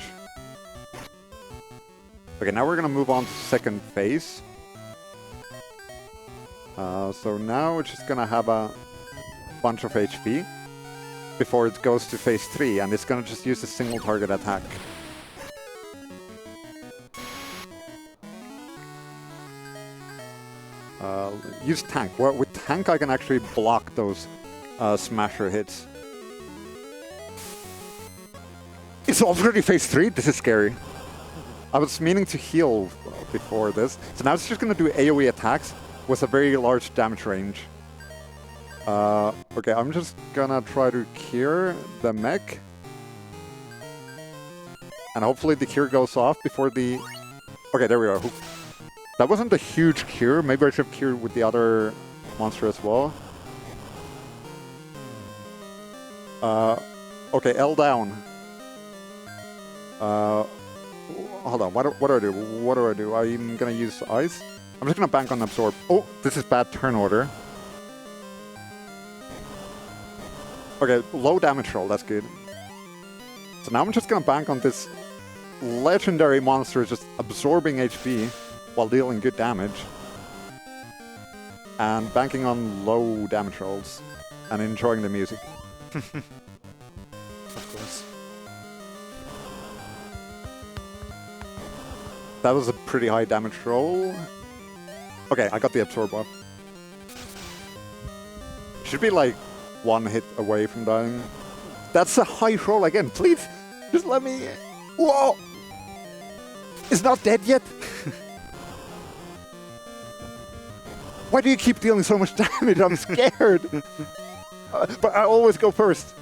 Okay, now we're gonna move on to second phase. So now it's just gonna have a bunch of HP before it goes to phase 3, and it's gonna just use a single target attack. Use tank. Well, with tank I can actually block those smasher hits. It's already phase 3? This is scary. I was meaning to heal before this, so now it's just gonna do AoE attacks with a very large damage range. Okay, I'm just gonna try to cure the mech. And hopefully the cure goes off before the... Okay, there we are. That wasn't a huge cure. Maybe I should have cured with the other monster as well. Okay, L down. Hold on, what do I do? What do I do? I'm gonna use ice. I'm just gonna bank on absorb. Oh, this is bad turn order. Okay, low damage roll, that's good. So now I'm just gonna bank on this legendary monster just absorbing HP while dealing good damage. And banking on low damage rolls and enjoying the music. Of course. That was a pretty high damage roll. Okay, I got the absorb buff. Should be like 1 hit away from dying. That's a high roll again, please! Just let me... Whoa! It's not dead yet! Why do you keep dealing so much damage? I'm scared! But I always go first.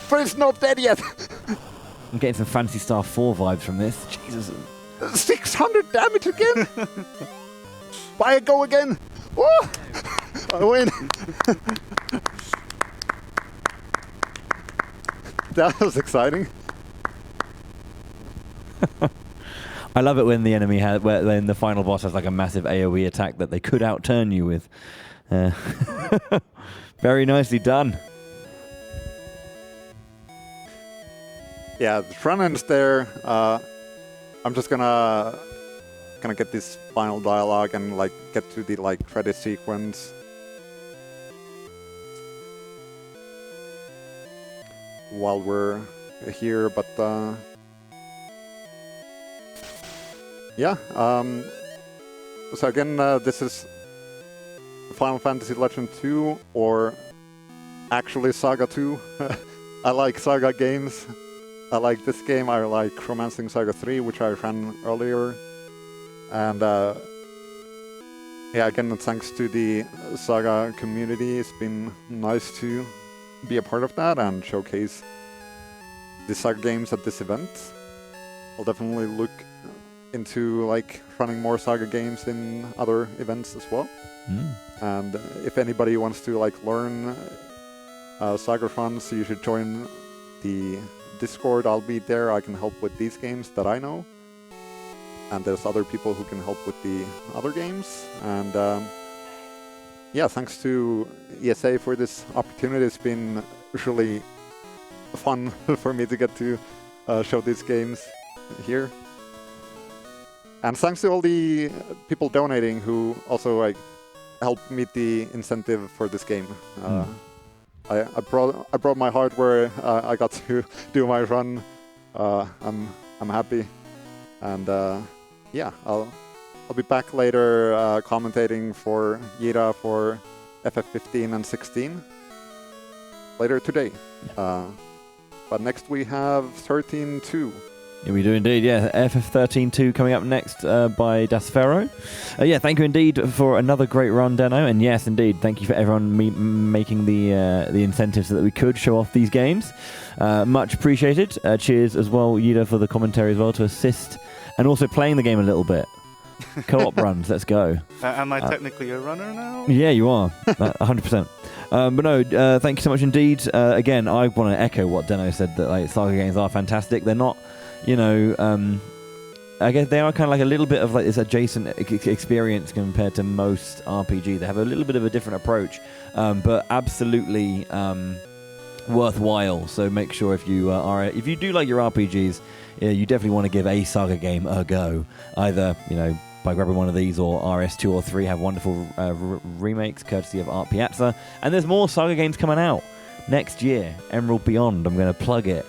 But it's not dead yet! I'm getting some Fantasy Star 4 vibes from this. Jesus. 600 damage again? Why I go again? Whoa! I win! That was exciting. I love it when the enemy has, when the final boss has like a massive AoE attack that they could outturn you with. Very nicely done. Yeah, the front end's there. I'm just gonna get this final dialogue and like get to the like credit sequence. While we're here, but yeah. So again, this is Final Fantasy Legend 2, or actually Saga 2. I like Saga games. I like this game. I like Romancing Saga 3, which I ran earlier. And yeah, again, thanks to the Saga community, it's been nice to be a part of that and showcase the Saga games at this event. I'll definitely look into like running more Saga games in other events as well. And if anybody wants to like learn Saga runs, you should join the Discord. I'll be there. I can help with these games that I know, and there's other people who can help with the other games. And yeah, thanks to ESA for this opportunity. It's been really fun for me to get to show these games here. And thanks to all the people donating who also like help meet the incentive for this game. I brought my hardware. I got to do my run. I'm happy, and yeah, I'll be back later commentating for Jira for FF15 and 16 later today. But next we have 13-2. Yeah, we do indeed, yeah. FF13-2 coming up next by Dasfero. Yeah, thank you indeed for another great run, Deno. And yes, indeed, thank you for everyone making the incentives so that we could show off these games. Much appreciated. Cheers as well, Yuda, for the commentary as well to assist and also playing the game a little bit. Co-op runs, let's go. Am I technically a runner now? Yeah, you are. 100%. But no, thank you so much indeed. Again, I want to echo what Deno said, that like Saga games are fantastic. They're not, you know, I guess they are kind of like a little bit of like this adjacent experience compared to most RPG. They have a little bit of a different approach, but absolutely worthwhile. So make sure if you do like your RPGs, you definitely want to give a Saga game a go. Either, you know, by grabbing one of these, or RS2 or 3 have wonderful remakes courtesy of Art Piazza. And there's more Saga games coming out next year. Emerald Beyond, I'm going to plug it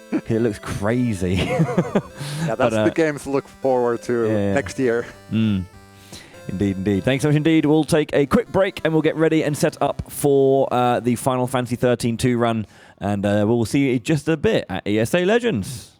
because it looks crazy. Yeah, that's the games to look forward to next year. Indeed, indeed. Thanks so much indeed. We'll take a quick break and we'll get ready and set up for the Final Fantasy 13-2 run. And we'll see you in just a bit at ESA Legends.